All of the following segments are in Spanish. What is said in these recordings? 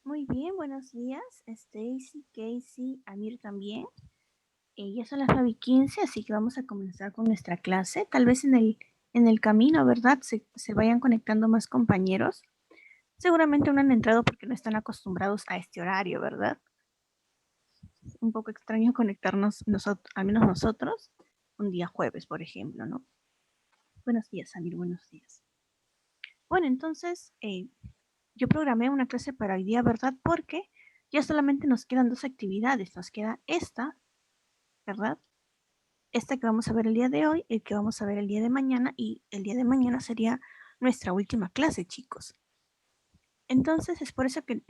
Muy bien, buenos días. Stacy, Casey, Amir también. Ya son las 9:15, así que vamos a comenzar con nuestra clase. Tal vez en el camino, ¿verdad? Se vayan conectando más compañeros. Seguramente no han entrado porque no están acostumbrados a este horario, ¿verdad? Un poco extraño conectarnos nosotros, al menos nosotros, un día jueves, por ejemplo, ¿no? Buenos días, Amir, buenos días. Bueno, entonces, yo programé una clase para hoy día, ¿verdad? Porque ya solamente nos quedan dos actividades. Nos queda esta, ¿verdad? Esta que vamos a ver el día de hoy, el que vamos a ver el día de mañana, y el día de mañana sería nuestra última clase, chicos. Entonces es por eso que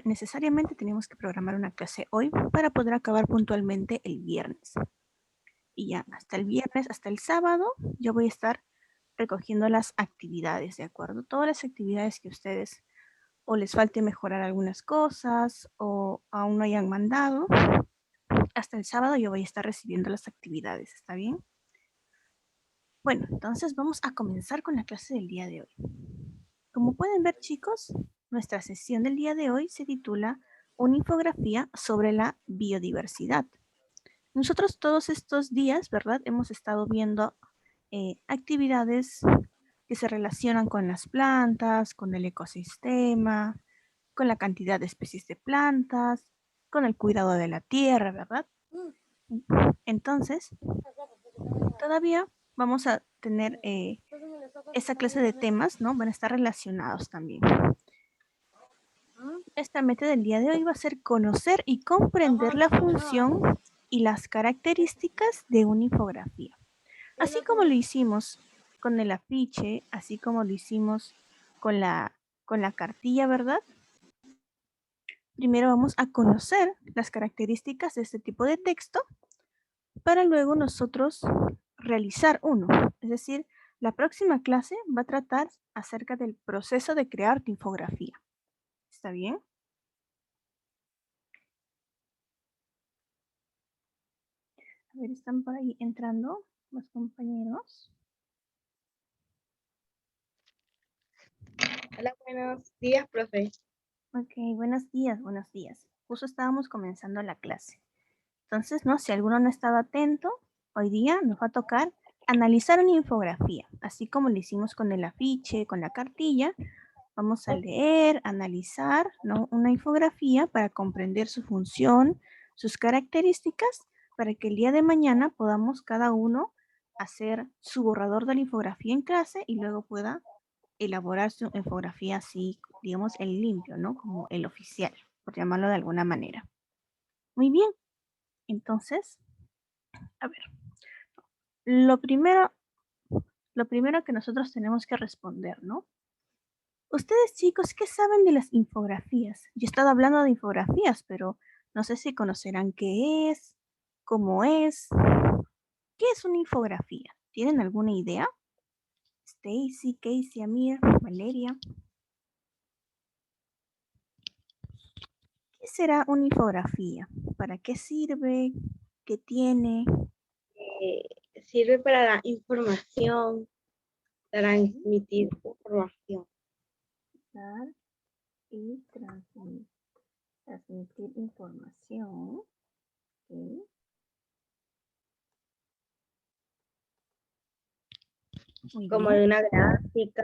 necesariamente tenemos que programar una clase hoy para poder acabar puntualmente el viernes. Y ya hasta el viernes, hasta el sábado, yo voy a estar recogiendo las actividades, ¿de acuerdo? Todas las actividades que ustedes o les falte mejorar algunas cosas o aún no hayan mandado. Hasta el sábado yo voy a estar recibiendo las actividades, ¿está bien? Bueno, entonces vamos a comenzar con la clase del día de hoy. Como pueden ver, chicos, nuestra sesión del día de hoy se titula Una infografía sobre la biodiversidad. Nosotros todos estos días, ¿verdad? Hemos estado viendo actividades que se relacionan con las plantas, con el ecosistema, con la cantidad de especies de plantas, con el cuidado de la tierra, ¿verdad? Entonces, todavía vamos a tener esa clase de temas, ¿no? Van a estar relacionados también. Esta meta del día de hoy va a ser conocer y comprender la función y las características de una infografía. Así como lo hicimos con el afiche, así como lo hicimos con la cartilla, ¿verdad? Primero vamos a conocer las características de este tipo de texto para luego nosotros realizar uno. Es decir, la próxima clase va a tratar acerca del proceso de crear tu infografía. ¿Está bien? A ver, están por ahí entrando los compañeros. Hola, buenos días, profe. Ok, buenos días, buenos días. Justo estábamos comenzando la clase. Entonces, ¿no? Si alguno no estaba atento, hoy día nos va a tocar analizar una infografía, así como lo hicimos con el afiche, con la cartilla. Vamos a leer, analizar, ¿no? Una infografía para comprender su función, sus características, para que el día de mañana podamos cada uno hacer su borrador de la infografía en clase y luego pueda elaborar su infografía así, digamos, el limpio, ¿no? Como el oficial, por llamarlo de alguna manera. Muy bien, entonces, a ver, lo primero que nosotros tenemos que responder, ¿no? Ustedes, chicos, ¿qué saben de las infografías? Yo he estado hablando de infografías, pero no sé si conocerán qué es, cómo es. ¿Qué es una infografía? ¿Tienen alguna idea? Stacy, Casey, Amir, Valeria. ¿Qué será una infografía? ¿Para qué sirve? ¿Qué tiene? Sirve para la información, transmitir información. Dar y transmitir información. Okay. Muy Como bien. de una gráfica.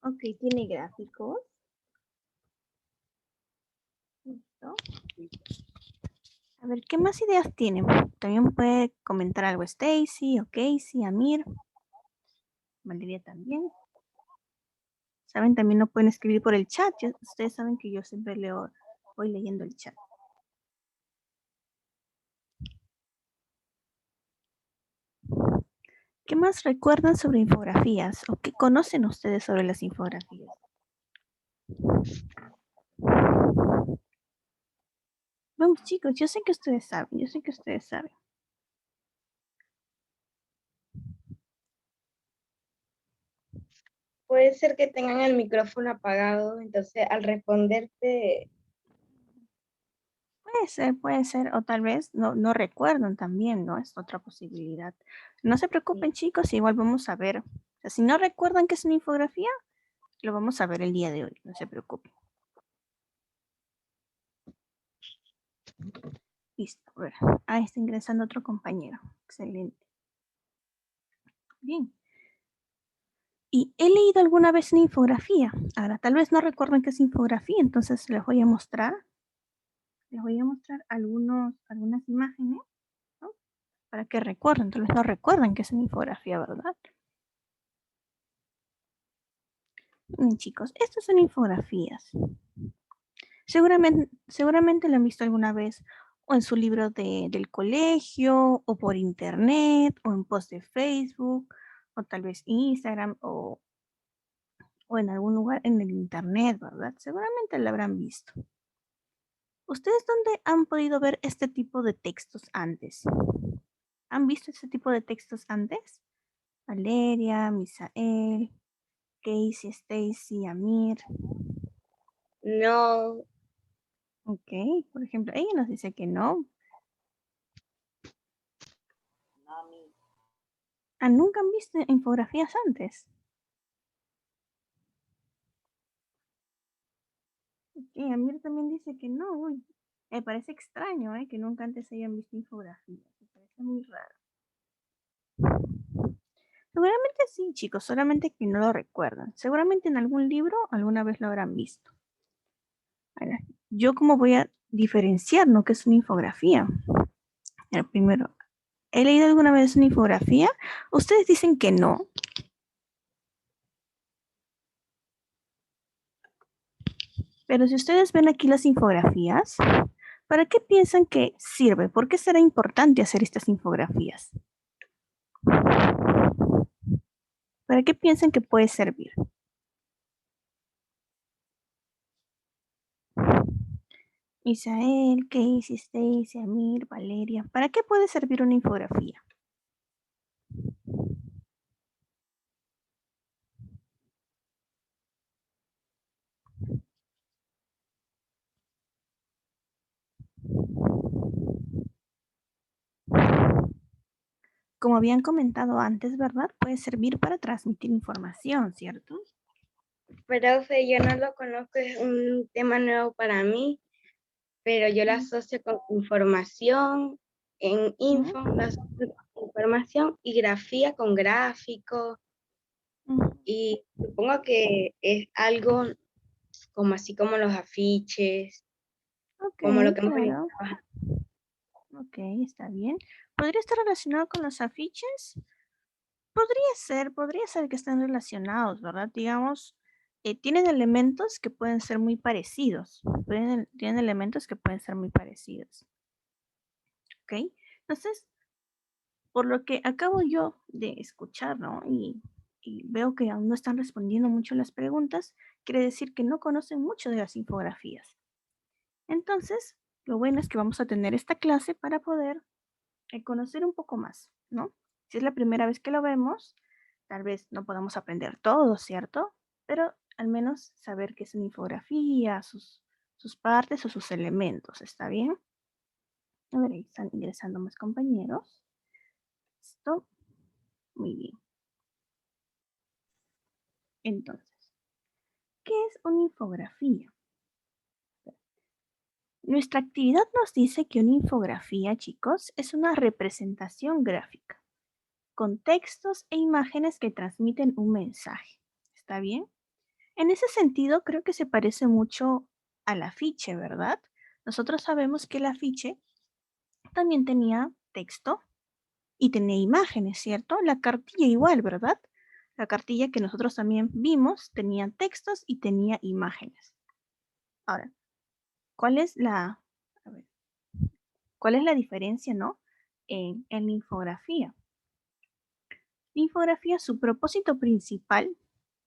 Ok, tiene gráficos. Listo. A ver, ¿qué más ideas tienen? También puede comentar algo Stacy o Casey, Amir, Valeria también. Saben, también lo pueden escribir por el chat. Ustedes saben que yo siempre voy leyendo el chat. ¿Qué más recuerdan sobre infografías o qué conocen ustedes sobre las infografías? Vamos, chicos, yo sé que ustedes saben. Puede ser que tengan el micrófono apagado, entonces al responderte, Puede ser, o tal vez no recuerdan también, ¿no? Es otra posibilidad. No se preocupen, chicos, igual vamos a ver. O sea, si no recuerdan qué es una infografía, Lo vamos a ver el día de hoy, no se preocupen. Listo, a ver. Ahí está ingresando otro compañero. Excelente. Bien. Y he leído alguna vez una infografía. Ahora, tal vez no recuerden qué es infografía, entonces les voy a mostrar. Les voy a mostrar algunas imágenes, ¿no? Para que recuerden, tal vez no recuerden qué es una infografía, ¿verdad? Bien, chicos, estas son infografías. Seguramente lo han visto alguna vez o en su libro del colegio, o por internet, o en post de Facebook, o tal vez Instagram, o en algún lugar en el internet, ¿verdad? Seguramente lo habrán visto. ¿Ustedes dónde han podido ver este tipo de textos antes? ¿Han visto este tipo de textos antes? Valeria, Misael, Casey, Stacy, Amir. No, Ok, por ejemplo, ella nos dice que no. Ah, ¿nunca han visto infografías antes? Ok, Amir también dice que no. Uy, me parece extraño, que nunca antes hayan visto infografías. Me parece muy raro. Seguramente sí, chicos, solamente que no lo recuerdan. Seguramente en algún libro alguna vez lo habrán visto. Ahora, ¿yo cómo voy a diferenciar, no, qué es una infografía? Primero, ¿he leído alguna vez una infografía? Ustedes dicen que no. Pero si ustedes ven aquí las infografías, ¿para qué piensan que sirve? ¿Por qué será importante hacer estas infografías? ¿Para qué piensan que puede servir? Isael, Casey, Stacy, Amir, Valeria. ¿Para qué puede servir una infografía? Como habían comentado antes, ¿verdad? Puede servir para transmitir información, ¿cierto? profe, yo no lo conozco, es un tema nuevo para mí, pero yo lo asocio con información, en info, lo asocio con información y grafía con gráfico, y supongo que es algo como así como los afiches, Ok, como lo que hemos venido claro. trabajando. Ok, está bien. ¿Podría estar relacionado con los afiches? Podría ser que estén relacionados, ¿verdad? Digamos, tienen elementos que pueden ser muy parecidos. Tienen elementos que pueden ser muy parecidos. ¿Ok? Entonces, por lo que acabo yo de escuchar, ¿no? Y veo que aún no están respondiendo mucho las preguntas, quiere decir que no conocen mucho de las infografías. Entonces, lo bueno es que vamos a tener esta clase para poder conocer un poco más, ¿no? Si es la primera vez que lo vemos, tal vez no podamos aprender todo, ¿cierto? Pero al menos saber qué es una infografía, sus partes o sus elementos, ¿está bien? A ver, ahí están ingresando más compañeros. Listo. Muy bien. Entonces, ¿qué es una infografía? Nuestra actividad nos dice que una infografía, chicos, es una representación gráfica con textos e imágenes que transmiten un mensaje. ¿Está bien? En ese sentido, creo que se parece mucho al afiche, ¿verdad? Nosotros sabemos que el afiche también tenía texto y tenía imágenes, ¿cierto? La cartilla igual, ¿verdad? La cartilla que nosotros también vimos tenía textos y tenía imágenes. Ahora, ¿cuál es la, a ver, ¿cuál es la diferencia, no? En la infografía. La infografía, su propósito principal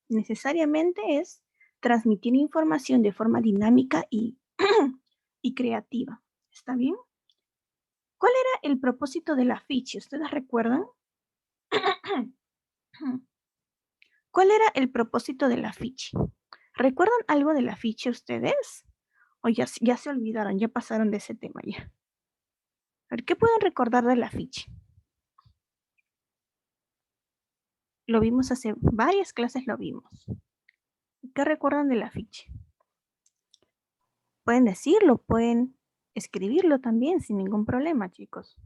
necesariamente es transmitir información de forma dinámica y, y creativa. ¿Está bien? ¿Cuál era el propósito del afiche? ¿Ustedes recuerdan? ¿Cuál era el propósito del afiche? ¿Recuerdan algo del afiche ustedes? ¿O ya se olvidaron, ya pasaron de ese tema ya? A ver, ¿qué pueden recordar del afiche? Lo vimos hace varias clases, lo vimos. ¿Qué recuerdan del afiche? Pueden decirlo, pueden escribirlo también sin ningún problema, chicos.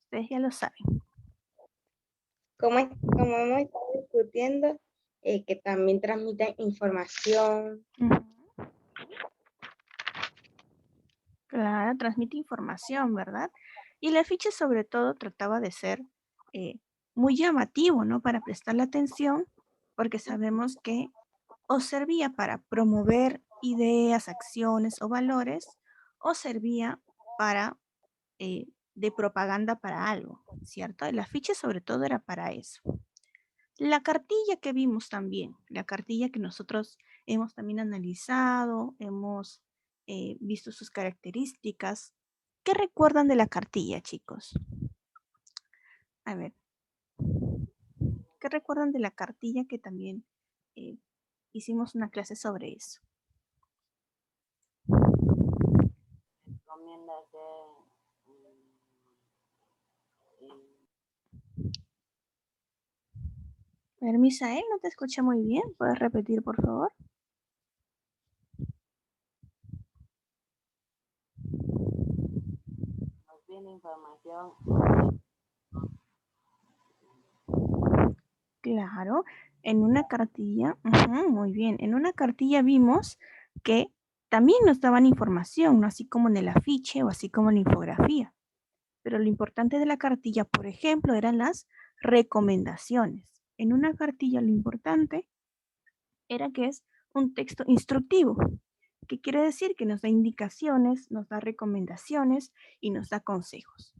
Ustedes ya lo saben. Como hemos estado discutiendo, que también transmiten información. Claro, transmite información, ¿verdad? Y el afiche sobre todo trataba de ser muy llamativo, ¿no? Para prestarle atención, porque sabemos que o servía para promover ideas, acciones o valores, o servía para de propaganda para algo, ¿cierto? El afiche sobre todo era para eso. La cartilla que vimos también, la cartilla que nosotros hemos también analizado, hemos visto sus características. ¿Qué recuerdan de la cartilla, chicos? A ver, ¿qué recuerdan de la cartilla que también hicimos una clase sobre eso? Recomienda que A ver, Misael, no te escuché muy bien. ¿Puedes repetir, por favor? nos viene información. Claro, en una cartilla, muy bien, en una cartilla vimos que también nos daban información, ¿no? Así como en el afiche o así como en la infografía. Pero lo importante de la cartilla, por ejemplo, eran las recomendaciones. En una cartilla lo importante era que es un texto instructivo, que quiere decir que nos da indicaciones, nos da recomendaciones y nos da consejos.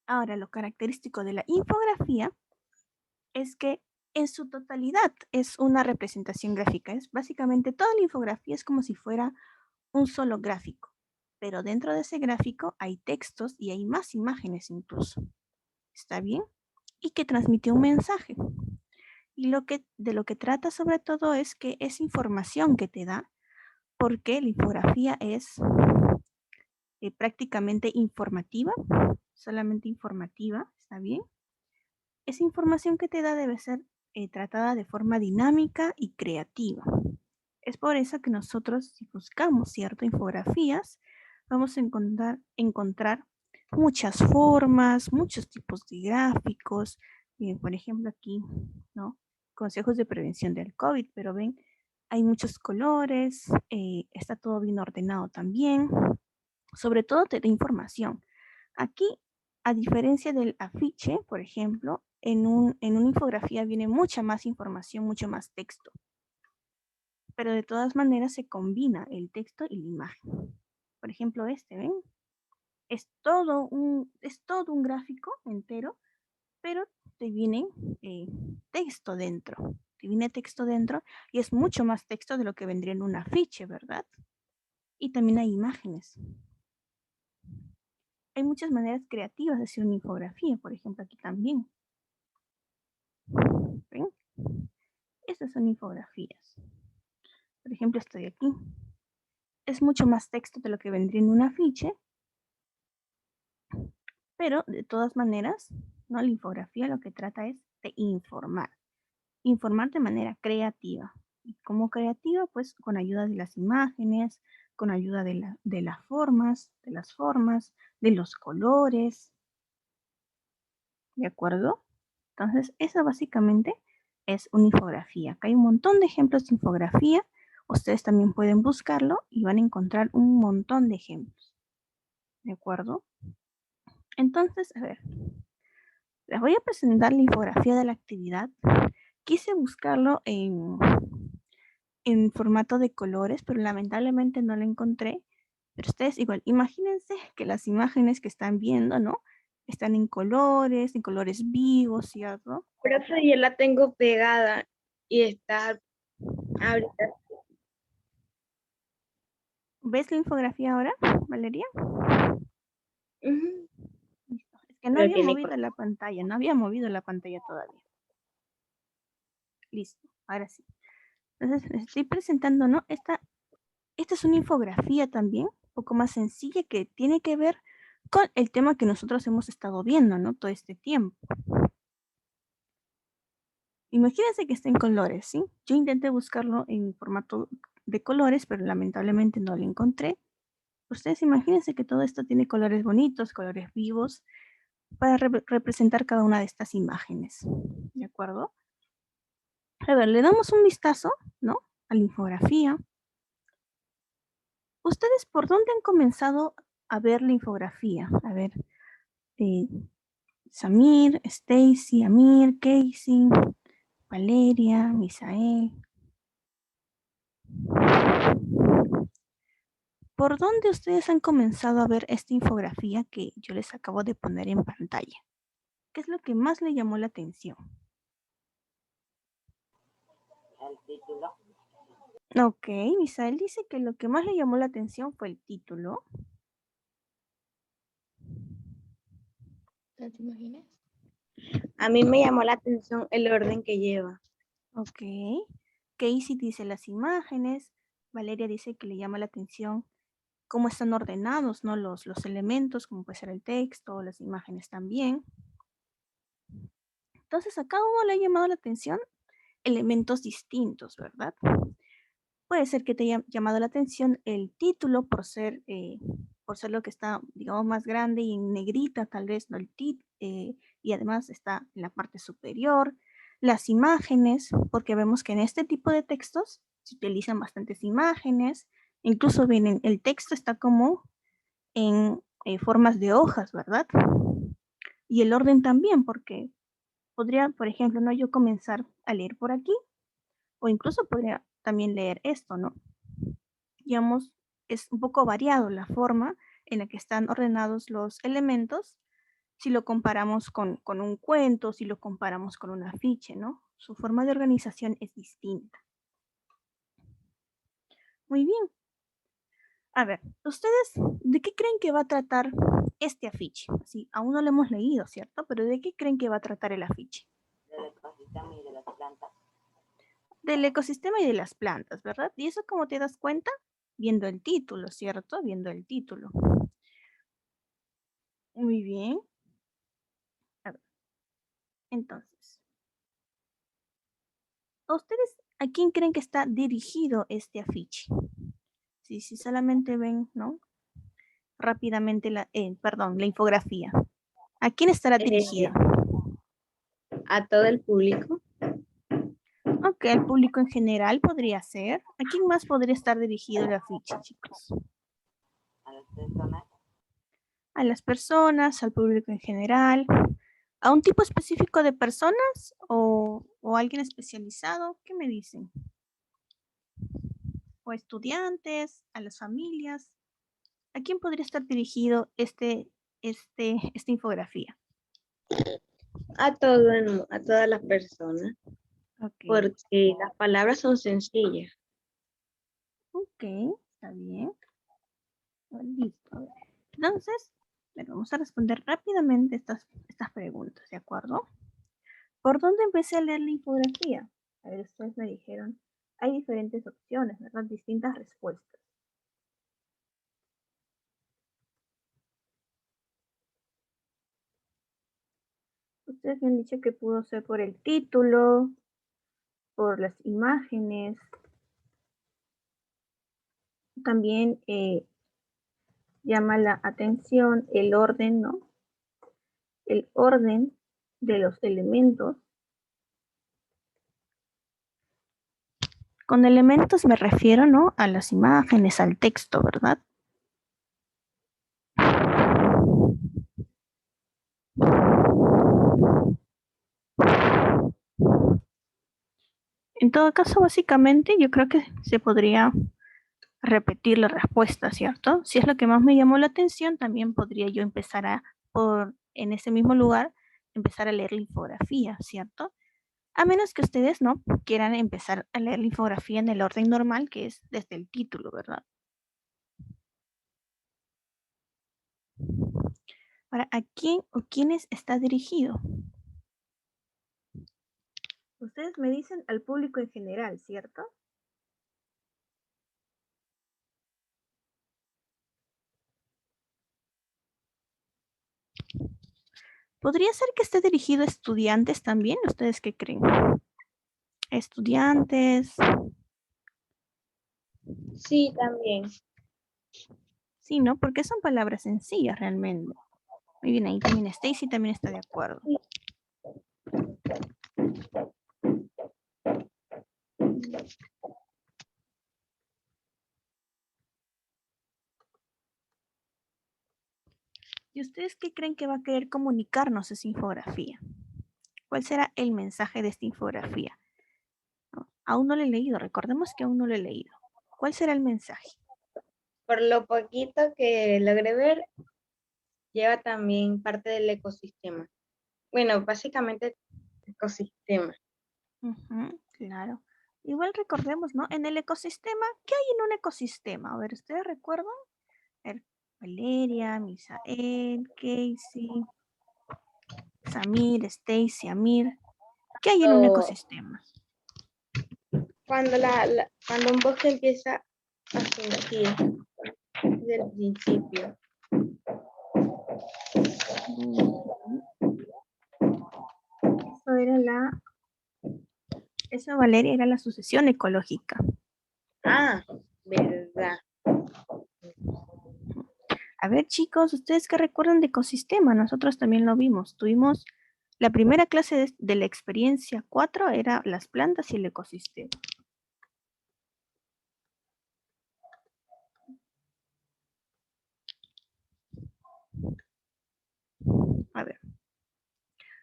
Ahora, lo característico de la infografía es que en su totalidad es una representación gráfica. Es básicamente toda la infografía es como si fuera un solo gráfico, pero dentro de ese gráfico hay textos y hay más imágenes incluso. ¿Está bien? Y que transmite un mensaje. Y de lo que trata sobre todo es que es información que te da, porque la infografía es prácticamente informativa, solamente informativa, ¿está bien? Esa información que te da debe ser tratada de forma dinámica y creativa. Es por eso que nosotros, si buscamos ciertas infografías, vamos a encontrar muchas formas, muchos tipos de gráficos. Por ejemplo, aquí, ¿no? Consejos de prevención del COVID, pero ven, hay muchos colores, está todo bien ordenado también. Sobre todo te da información. Aquí, a diferencia del afiche, por ejemplo, en una infografía viene mucha más información, mucho más texto. Pero de todas maneras se combina el texto y la imagen. Por ejemplo, ¿ven? Es todo un gráfico entero, pero te viene texto dentro. Te viene texto dentro y es mucho más texto de lo que vendría en un afiche, ¿verdad? Y también hay imágenes. Hay muchas maneras creativas de hacer una infografía, por ejemplo, aquí también. ¿Ven? Estas son infografías. Por ejemplo, estoy aquí. Es mucho más texto de lo que vendría en un afiche, pero de todas maneras, ¿no? La infografía lo que trata es de informar. Informar de manera creativa. ¿Y cómo creativa? Pues con ayuda de las imágenes, con ayuda de las formas, de los colores. ¿De acuerdo? Entonces, esa básicamente es una infografía. Acá hay un montón de ejemplos de infografía. Ustedes también pueden buscarlo y van a encontrar un montón de ejemplos. ¿De acuerdo? Entonces, a ver, les voy a presentar la infografía de la actividad. Quise buscarlo en formato de colores, pero lamentablemente no lo encontré. Pero ustedes igual, imagínense que las imágenes que están viendo, ¿no? Están en colores vivos, ¿cierto? Por eso yo la tengo pegada y está ahorita. ¿Ves la infografía ahora, Valeria? Ujú. Listo. Es que no Pero había tiene movido la pantalla, no había movido la pantalla todavía. Listo, ahora sí. Entonces, les estoy presentando, ¿no? Esta es una infografía también, un poco más sencilla, que tiene que ver con el tema que nosotros hemos estado viendo, ¿no? Todo este tiempo. Imagínense que está en colores, ¿sí? Yo intenté buscarlo en formato de colores, pero lamentablemente no lo encontré. Ustedes imagínense que todo esto tiene colores bonitos, colores vivos, para representar cada una de estas imágenes. ¿De acuerdo? A ver, le damos un vistazo, ¿no? A la infografía. ¿Ustedes por dónde han comenzado a ver la infografía? A ver, eh, Samir, Stacy, Amir, Casey, Valeria, Misael. ¿Por dónde ustedes han comenzado a ver esta infografía que yo les acabo de poner en pantalla? ¿Qué es lo que más le llamó la atención? El título. Ok, Misael dice que lo que más le llamó la atención fue el título. ¿Te imaginas? A mí me llamó la atención el orden que lleva. Ok. Casey dice las imágenes. Valeria dice que le llama la atención cómo están ordenados, ¿no? Los elementos, como puede ser el texto, las imágenes también. Entonces, a cada uno le ha llamado la atención elementos distintos, ¿verdad? Puede ser que te haya llamado la atención el título por ser lo que está, digamos, más grande y en negrita, tal vez, ¿no? Y además está en la parte superior. Las imágenes, porque vemos que en este tipo de textos se utilizan bastantes imágenes. Incluso vienen, el texto está como en formas de hojas, ¿verdad? Y el orden también, porque podría, por ejemplo, ¿no? Yo comenzar a leer por aquí, o incluso podría también leer esto, ¿no? Digamos, es un poco variado la forma en la que están ordenados los elementos si lo comparamos con un cuento, si lo comparamos con un afiche, ¿no? Su forma de organización es distinta. Muy bien. A ver, ¿ustedes de qué creen que va a tratar este afiche? Sí, aún no lo hemos leído, ¿cierto? Pero ¿de qué creen que va a tratar el afiche? Del ecosistema y de las plantas. Del ecosistema y de las plantas, ¿verdad? ¿Y eso cómo te das cuenta? Viendo el título, ¿cierto? Viendo el título. Muy bien. A ver, entonces, ¿ustedes a quién creen que está dirigido este afiche? Sí, si solamente ven, ¿no? Rápidamente la infografía. ¿A quién estará dirigido? A todo el público. Ok, al público en general podría ser. ¿A quién más podría estar dirigido el afiche, chicos? A las personas. A las personas, al público en general, a un tipo específico de personas o alguien especializado. ¿Qué me dicen? O estudiantes, a las familias. ¿A quién podría estar dirigido esta infografía? A todas las personas. Ok, Porque las palabras son sencillas. ok, está bien. Listo. Entonces, vamos a responder rápidamente estas preguntas, ¿de acuerdo? ¿Por dónde empecé a leer la infografía? A ver, ustedes me dijeron, hay diferentes opciones, ¿verdad? Distintas respuestas. Ustedes me han dicho que pudo ser por el título, por las imágenes, también llama la atención el orden, ¿no? El orden de los elementos. Con elementos me refiero, ¿no? A las imágenes, al texto, ¿verdad? En todo caso, básicamente, yo creo que se podría repetir la respuesta, ¿cierto? Si es lo que más me llamó la atención, también podría yo empezar en ese mismo lugar, empezar a leer la infografía, ¿cierto? A menos que ustedes no quieran empezar a leer la infografía en el orden normal, que es desde el título, ¿verdad? Ahora, ¿a quién o quiénes está dirigido? Ustedes me dicen al público en general, ¿cierto? ¿Podría ser que esté dirigido a estudiantes también? ¿Ustedes qué creen? Estudiantes. Sí, también. Sí, ¿no? Porque son palabras sencillas realmente. Muy bien, ahí también Stacy también está de acuerdo. ¿Y ustedes qué creen que va a querer comunicarnos esa infografía? ¿Cuál será el mensaje de esta infografía? No, aún no lo he leído, recordemos que aún no lo he leído. ¿Cuál será el mensaje? Por lo poquito que logré ver, lleva también parte del ecosistema. Bueno, básicamente ecosistema. Claro. Igual recordemos, ¿no? En el ecosistema, ¿qué hay en un ecosistema? A ver, ¿ustedes recuerdan? A ver, Valeria, Misael, Casey, Samir, Stacy, Amir. ¿Qué hay en un O ecosistema? cuando, cuando un bosque empieza a surgir desde el principio. Eso, Valeria, era la sucesión ecológica. Ah, verdad. A ver, chicos, ¿ustedes qué recuerdan de ecosistema? Nosotros también lo vimos. Tuvimos la primera clase de la experiencia 4 era las plantas y el ecosistema. A ver.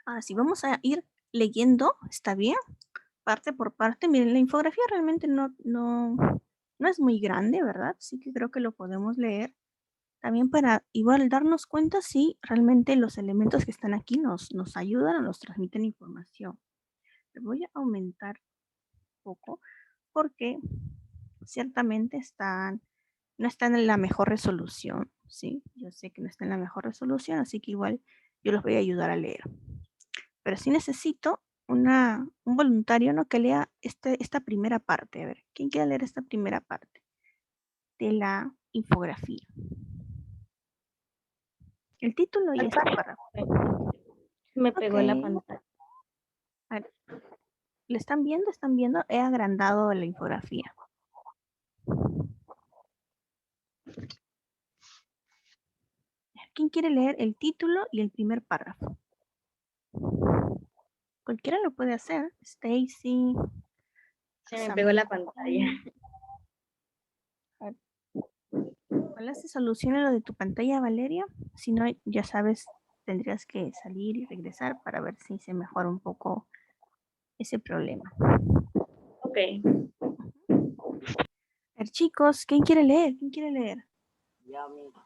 Ahora sí, vamos a ir leyendo, ¿está bien? Parte por parte. Miren, la infografía realmente no es muy grande, ¿verdad? Sí que creo que lo podemos leer. También para igual darnos cuenta si realmente los elementos que están aquí nos ayudan o nos transmiten información. Le voy a aumentar un poco porque ciertamente no están en la mejor resolución, ¿sí? Yo sé que no está en la mejor resolución, así que igual yo los voy a ayudar a leer. Pero sí necesito un voluntario, ¿no? Que lea esta primera parte. A ver, ¿quién quiere leer esta primera parte de la infografía? El título y este párrafo. Me pegó la Ok. pantalla. A ver, ¿le están viendo? ¿Están viendo? He agrandado la infografía. ¿Quién quiere leer el título y el primer párrafo? Cualquiera lo puede hacer. Stacy. Se me pegó la pantalla. Ojalá se solucione lo de tu pantalla, Valeria. Si no, ya sabes, tendrías que salir y regresar para ver si se mejora un poco ese problema. Ok. A ver, chicos, ¿quién quiere leer? ¿Quién quiere leer? Yo mismo.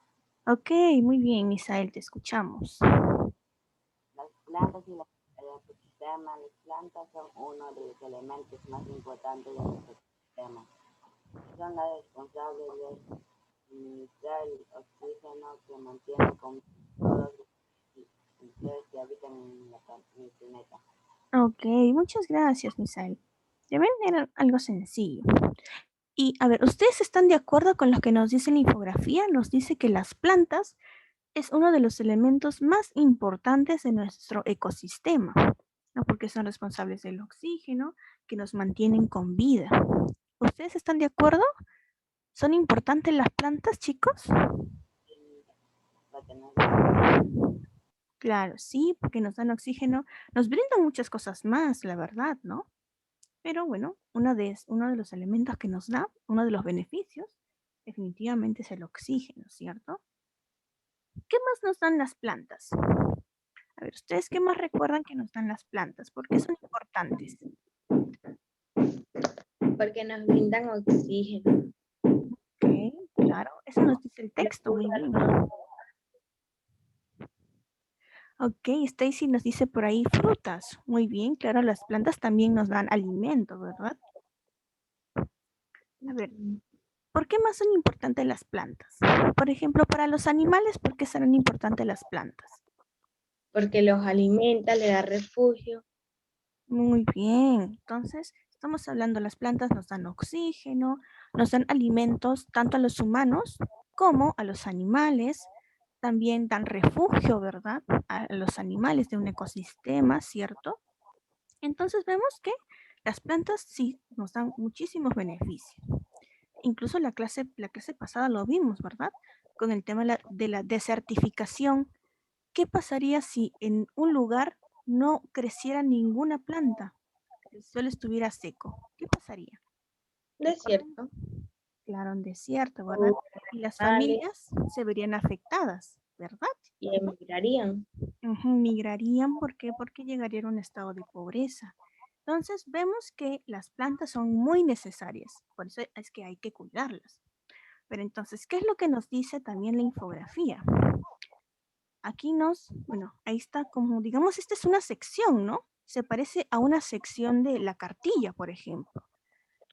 Ok, muy bien, Misael, te escuchamos. Las plantas y el ecosistema. Las plantas son uno de los elementos más importantes de nuestro sistema. Son las responsables de suministrar el oxígeno que mantiene con todos los seres que habitan en el planeta. Ok, muchas gracias, Misael. Ya ven, era algo sencillo. Y a ver, ¿ustedes están de acuerdo con lo que nos dice la infografía? Nos dice que las plantas es uno de los elementos más importantes de nuestro ecosistema, ¿no? Porque son responsables del oxígeno que nos mantienen con vida. ¿Ustedes están de acuerdo? ¿Son importantes las plantas, chicos? Claro, sí, porque nos dan oxígeno, nos brindan muchas cosas más, la verdad, ¿no? Pero bueno, uno de los elementos que nos da, uno de los beneficios, definitivamente es el oxígeno, ¿cierto? ¿Qué más nos dan las plantas? A ver, ¿ustedes qué más recuerdan que nos dan las plantas? ¿Por qué son importantes? Porque nos brindan oxígeno. Ok, claro, eso nos dice el texto, muy bien. Ok, Stacy nos dice por ahí frutas. Muy bien, claro, las plantas también nos dan alimento, ¿verdad? A ver, ¿por qué más son importantes las plantas? Por ejemplo, para los animales, ¿por qué serán importantes las plantas? Porque los alimenta, le da refugio. Muy bien, entonces estamos hablando, las plantas nos dan oxígeno, nos dan alimentos tanto a los humanos como a los animales, también dan refugio, ¿verdad? A los animales de un ecosistema, ¿cierto? Entonces vemos que Las plantas sí nos dan muchísimos beneficios. Incluso la clase pasada lo vimos, ¿verdad? Con el tema de la desertificación. ¿Qué pasaría si en un lugar no creciera ninguna planta? El suelo estuviera seco. ¿Qué pasaría? Desierto. Claro, un desierto, ¿verdad? Y las familias se verían afectadas, ¿verdad? Y emigrarían. Migrarían, ¿por qué? Porque llegarían a un estado de pobreza. Entonces vemos que las plantas son muy necesarias, por eso es que hay que cuidarlas. Pero entonces, ¿qué es lo que nos dice también la infografía? Aquí bueno, ahí está como, digamos, esta es una sección, ¿no? Se parece a una sección de la cartilla, por ejemplo.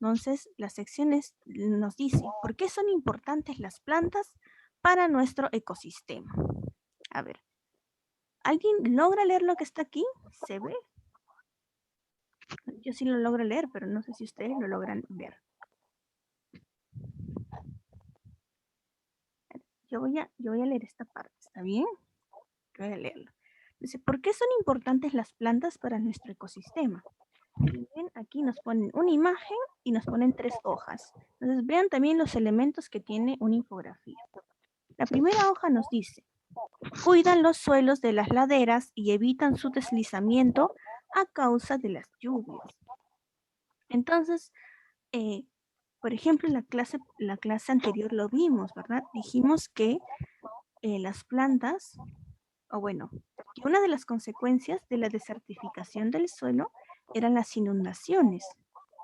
Entonces, las secciones nos dice, ¿por qué son importantes las plantas para nuestro ecosistema? A ver, ¿alguien logra leer lo que está aquí? ¿Se ve? Yo sí lo logro leer, pero no sé si ustedes lo logran ver. Yo voy a leer esta parte, ¿está bien? Voy a leerlo. Dice, ¿por qué son importantes las plantas para nuestro ecosistema? Bien, aquí nos ponen una imagen y nos ponen 3 hojas. Entonces vean también los elementos que tiene una infografía. La primera hoja nos dice, cuidan los suelos de las laderas y evitan su deslizamiento a causa de las lluvias. Entonces, por ejemplo, en la clase anterior lo vimos, ¿verdad? Dijimos que las plantas, o bueno, que una de las consecuencias de la desertificación del suelo eran las inundaciones.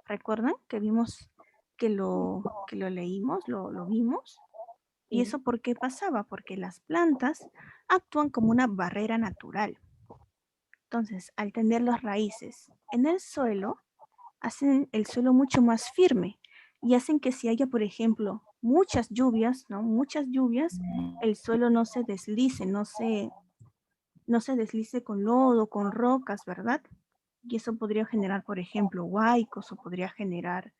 ¿Recuerdan que vimos que lo leímos, lo vimos? ¿Y eso por qué pasaba? Porque las plantas actúan como una barrera natural. Entonces, al tener las raíces en el suelo, hacen el suelo mucho más firme y hacen que si haya, por ejemplo, muchas lluvias, ¿no? Muchas lluvias, el suelo no se deslice, no se deslice con lodo, con rocas, ¿verdad? Y eso podría generar, por ejemplo, huaicos o podría generar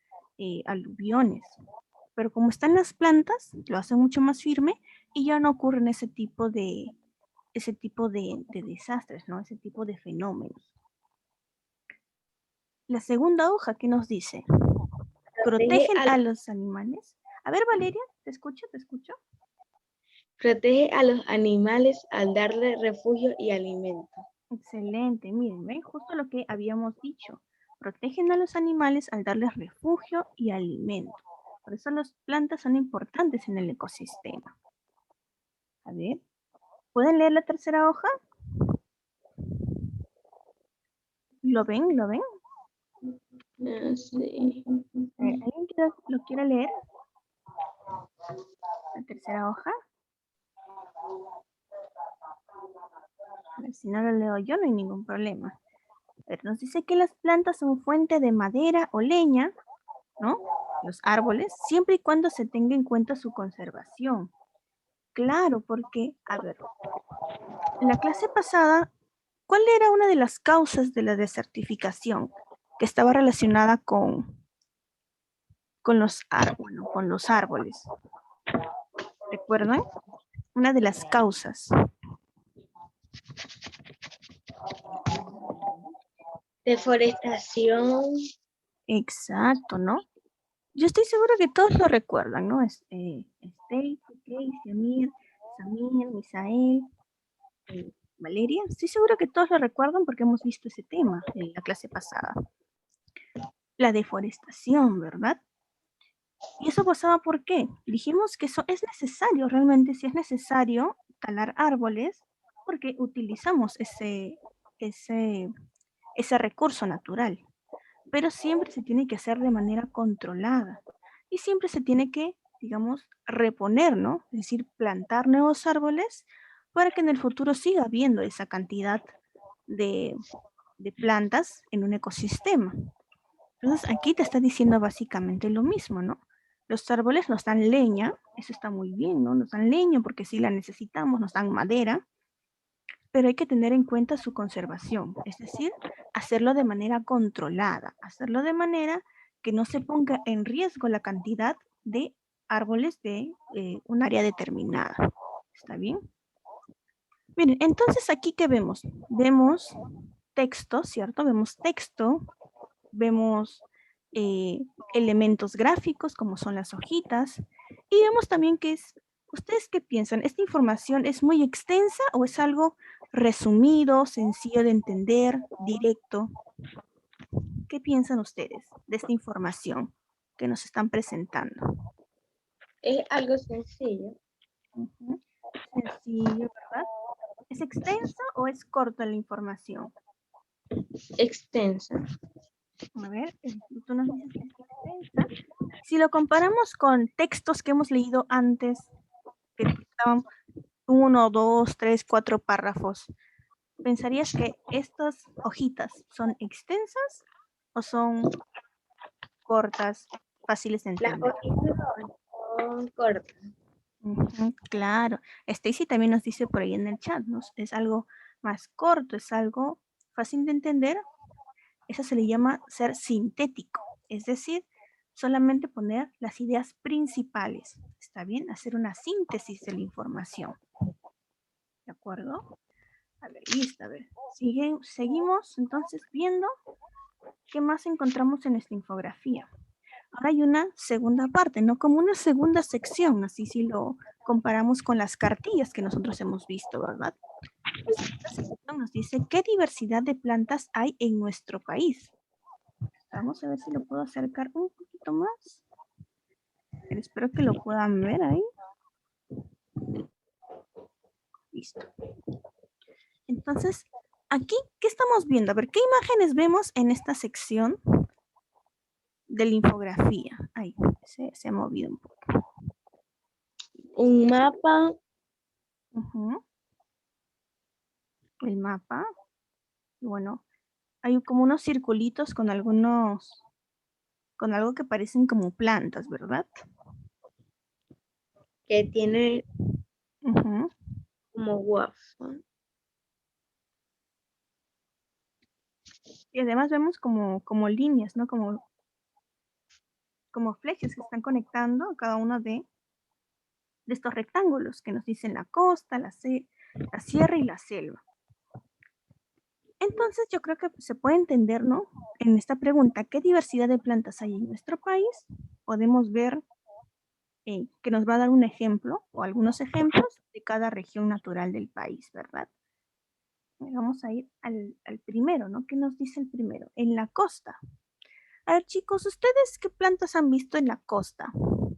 aluviones. Pero como están las plantas, lo hacen mucho más firme y ya no ocurren ese tipo de desastres, ¿no? Ese tipo de fenómenos. La segunda hoja, ¿qué nos dice? Protegen a los animales. A ver, Valeria, ¿te escucho? Protege a los animales al darle refugio y alimento. Excelente, miren, ¿ven? Justo lo que habíamos dicho. Protegen a los animales al darles refugio y alimento. Por eso las plantas son importantes en el ecosistema. A ver, ¿pueden leer la tercera hoja? ¿Lo ven? Sí. ¿Alguien lo quiere leer? La tercera hoja. A ver, si no lo leo yo, no hay ningún problema. A ver, nos dice que las plantas son fuente de madera o leña, ¿no? Los árboles, siempre y cuando se tenga en cuenta su conservación. Claro, porque, a ver, en la clase pasada, ¿cuál era una de las causas de la desertificación que estaba relacionada con los árboles? ¿Recuerdan? Una de las causas. Deforestación. Exacto, ¿no? Yo estoy segura que todos lo recuerdan, ¿no? Stacy, Casey, Amir, Samir, Misael, Valeria. Estoy segura que todos lo recuerdan porque hemos visto ese tema en la clase pasada. La deforestación, ¿verdad? ¿Y eso pasaba por qué? Dijimos que eso es necesario, realmente sí es necesario talar árboles porque utilizamos ese recurso natural. Pero siempre se tiene que hacer de manera controlada y siempre se tiene que, digamos, reponer, ¿no? Es decir, plantar nuevos árboles para que en el futuro siga habiendo esa cantidad de plantas en un ecosistema. Entonces aquí te está diciendo básicamente lo mismo, ¿no? Los árboles nos dan leña, eso está muy bien, ¿no? Nos dan leña porque sí la necesitamos, nos dan madera, pero hay que tener en cuenta su conservación, es decir, hacerlo de manera controlada, hacerlo de manera que no se ponga en riesgo la cantidad de árboles de un área determinada. ¿Está bien? Miren, entonces aquí, ¿qué vemos? Vemos texto, ¿cierto? Vemos texto vemos elementos gráficos como son las hojitas y vemos también que es, ¿ustedes qué piensan? ¿Esta información es muy extensa o es algo resumido, sencillo de entender, directo? ¿Qué piensan ustedes de esta información que nos están presentando? Es algo sencillo. Ujú. Sencillo, ¿verdad? ¿Es extensa o es corta la información? Extensa. A ver, tú nos dices que es extensa. Si lo comparamos con textos que hemos leído antes, que estaban 1, 2, 3, 4 párrafos, ¿pensarías que estas hojitas son extensas o son cortas, fáciles de Las entender? hojitas son cortas. Ujú, claro. Stacy también nos dice por ahí en el chat, ¿no? Es algo más corto, es algo fácil de entender. Eso se le llama ser sintético, es decir, solamente poner las ideas principales. ¿Está bien? Hacer una síntesis de la información. ¿De acuerdo? A ver, listo, a ver. Seguimos entonces viendo qué más encontramos en esta infografía. Ahora hay una segunda parte, ¿no? Como una segunda sección, así si lo comparamos con las cartillas que nosotros hemos visto, ¿verdad? La segunda sección nos dice qué diversidad de plantas hay en nuestro país. Vamos a ver si lo puedo acercar un poquito más. Pero espero que lo puedan ver ahí. Listo. Entonces, aquí, ¿qué estamos viendo? A ver, ¿qué imágenes vemos en esta sección de la infografía? Ahí, se ha movido un poco. Un mapa. Ujú. El mapa. Y bueno, hay como unos circulitos con algunos, con algo que parecen como plantas, ¿verdad? Que tiene Ujú. como waffle. Y además vemos como líneas, ¿no? Como flechas que están conectando a cada uno de estos rectángulos que nos dicen la costa, la sierra y la selva. Entonces yo creo que se puede entender, ¿no? En esta pregunta, ¿qué diversidad de plantas hay en nuestro país? Podemos ver que nos va a dar un ejemplo o algunos ejemplos de cada región natural del país, ¿verdad? Vamos a ir al primero, ¿no? ¿Qué nos dice el primero? En la costa. A ver, chicos, ¿ustedes qué plantas han visto en la costa?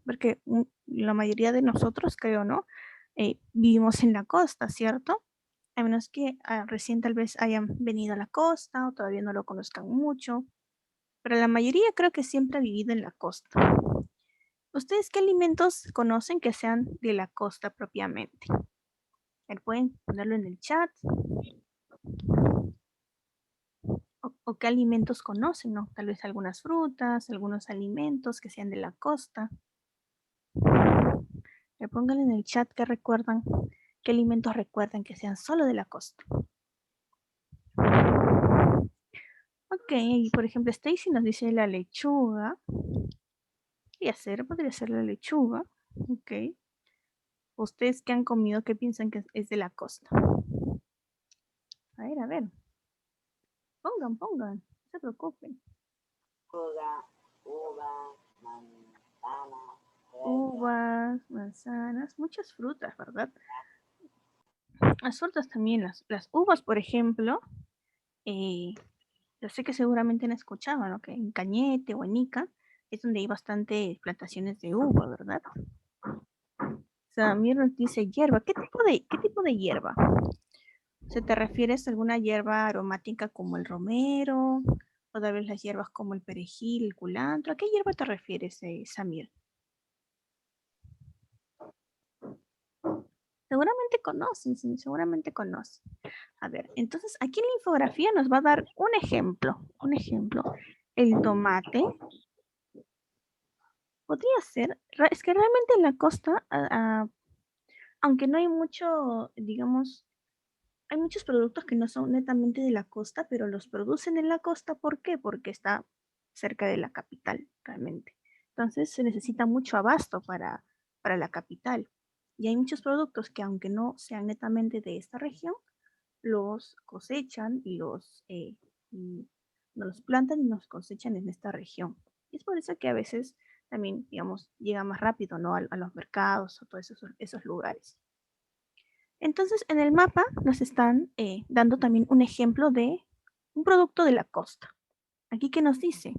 Porque la mayoría de nosotros, creo, ¿no? Vivimos en la costa, ¿cierto? A menos que recién tal vez hayan venido a la costa o todavía no lo conozcan mucho. Pero la mayoría creo que siempre ha vivido en la costa. ¿Ustedes qué alimentos conocen que sean de la costa propiamente? Pueden ponerlo en el chat. O qué alimentos conocen, ¿no? Tal vez algunas frutas, algunos alimentos que sean de la costa. Pónganle en el chat qué recuerdan, qué alimentos recuerdan que sean solo de la costa. Ok, y por ejemplo Stacy nos dice la lechuga. Podría ser la lechuga. Ok. ¿Ustedes qué han comido? ¿Qué piensan que es de la costa? A ver. Pongan. No se preocupen. Uvas, manzanas, Uvas, manzanas, muchas frutas, ¿verdad? Las frutas también, las uvas, por ejemplo, yo sé que seguramente han escuchado, ¿no? Que en Cañete o en Ica es donde hay bastantes plantaciones de uva, ¿verdad? Samir nos dice hierba. ¿Qué tipo de hierba? ¿Se te refieres a alguna hierba aromática como el romero? ¿O tal vez las hierbas como el perejil, el culantro? ¿A qué hierba te refieres, Samir? Seguramente conocen, sí, seguramente conocen. A ver, entonces aquí en la infografía nos va a dar un ejemplo. Un ejemplo. El tomate. Podría ser. Es que realmente en la costa, aunque no hay mucho, digamos, hay muchos productos que no son netamente de la costa, pero los producen en la costa. ¿Por qué? Porque está cerca de la capital, realmente. Entonces se necesita mucho abasto para la capital. Y hay muchos productos que aunque no sean netamente de esta región, los cosechan y nos plantan y nos cosechan en esta región. Y es por eso que a veces también, digamos, llega más rápido, ¿no? A los mercados o todos esos lugares. Entonces, en el mapa nos están dando también un ejemplo de un producto de la costa. Aquí, ¿qué nos dice?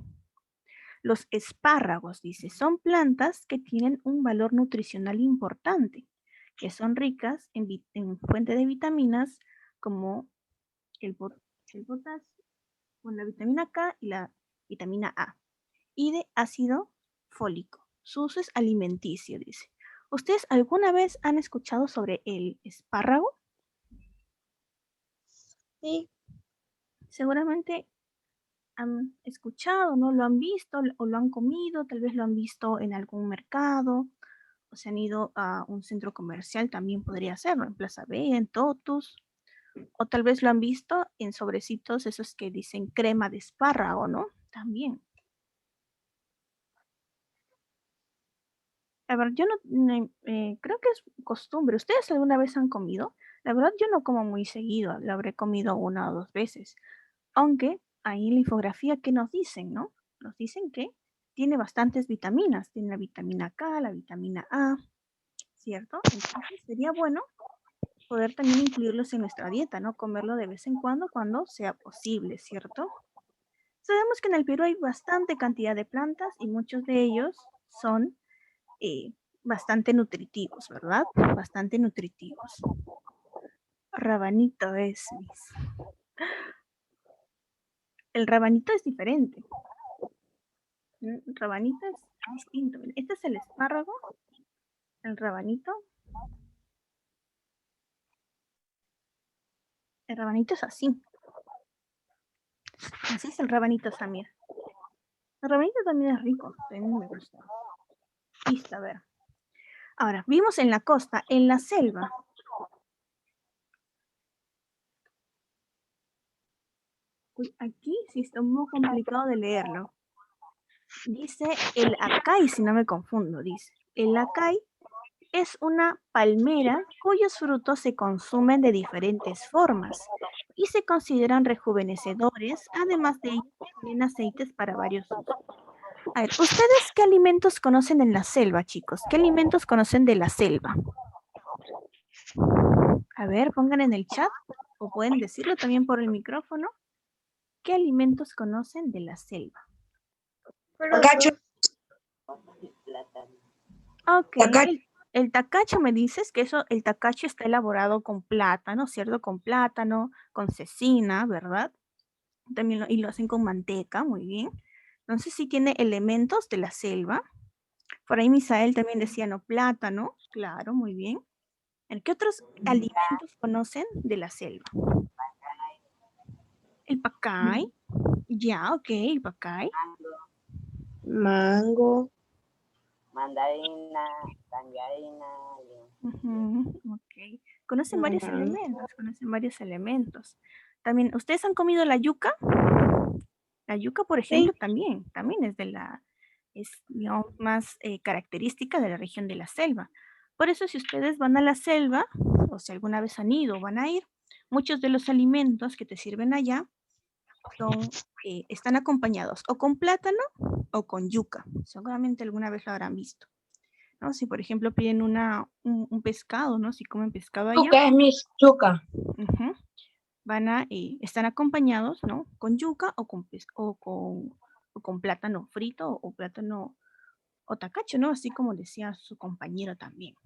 Los espárragos, dice, son plantas que tienen un valor nutricional importante, que son ricas en fuente de vitaminas como el potasio, con la vitamina K y la vitamina A, y de ácido fólico. Su uso es alimenticio, dice. ¿Ustedes alguna vez han escuchado sobre el espárrago? Sí. Seguramente han escuchado, ¿no? Lo han visto o lo han comido, tal vez lo han visto en algún mercado, o se han ido a un centro comercial, también podría hacerlo, en Plaza B, en Totus, o tal vez lo han visto en sobrecitos esos que dicen crema de espárrago, ¿no? También. La verdad, yo creo que es costumbre. ¿Ustedes alguna vez han comido? La verdad, yo no como muy seguido, lo habré comido 1 o 2 veces. Aunque ahí en la infografía, ¿qué nos dicen, no? Nos dicen que tiene bastantes vitaminas. Tiene la vitamina K, la vitamina A, ¿cierto? Entonces sería bueno poder también incluirlos en nuestra dieta, ¿no? Comerlo de vez en cuando sea posible, ¿cierto? Sabemos que en el Perú hay bastante cantidad de plantas y muchos de ellos son bastante nutritivos, ¿verdad? Bastante nutritivos. Rabanito es, Miss. El rabanito es diferente. El rabanito es distinto. Este es el espárrago, el rabanito. El rabanito es así. Así es el rabanito, Samir. El rabanito también es rico, también me gusta. Listo, a ver. Ahora, vimos en la costa, en la selva. Uy, aquí sí está muy complicado de leerlo. Dice el acai, si no me confundo, dice. El acai es una palmera cuyos frutos se consumen de diferentes formas y se consideran rejuvenecedores, además de ellos tienen aceites para varios usos. A ver, ¿ustedes qué alimentos conocen en la selva, chicos? ¿Qué alimentos conocen de la selva? A ver, pongan en el chat o pueden decirlo también por el micrófono. ¿Qué alimentos conocen de la selva? Tacacho. Ok, el tacacho me dices que el tacacho está elaborado con plátano, ¿cierto? Con plátano, con cecina, ¿verdad? También y lo hacen con manteca, muy bien. Entonces sí tiene elementos de la selva. Por ahí Misael también decía, no, plátano, claro, muy bien. ¿Qué otros alimentos conocen de la selva? El pacay, ya, ok, el pacay. Mango. Mandarina, tangerina. Ok, conocen varios elementos. También, ¿ustedes han comido la yuca? La yuca, por ejemplo, Sí. también es digamos, más característica de la región de la selva. Por eso, si ustedes van a la selva, o si alguna vez han ido o van a ir, muchos de los alimentos que te sirven allá están acompañados o con plátano o con yuca. Seguramente alguna vez lo habrán visto, ¿no? Si, por ejemplo, piden un pescado, ¿no? Si comen pescado allá. Yuca es mi yuca. Están acompañados, ¿no? Con yuca o con plátano frito o plátano o tacacho, ¿no? Así como decía su compañero también.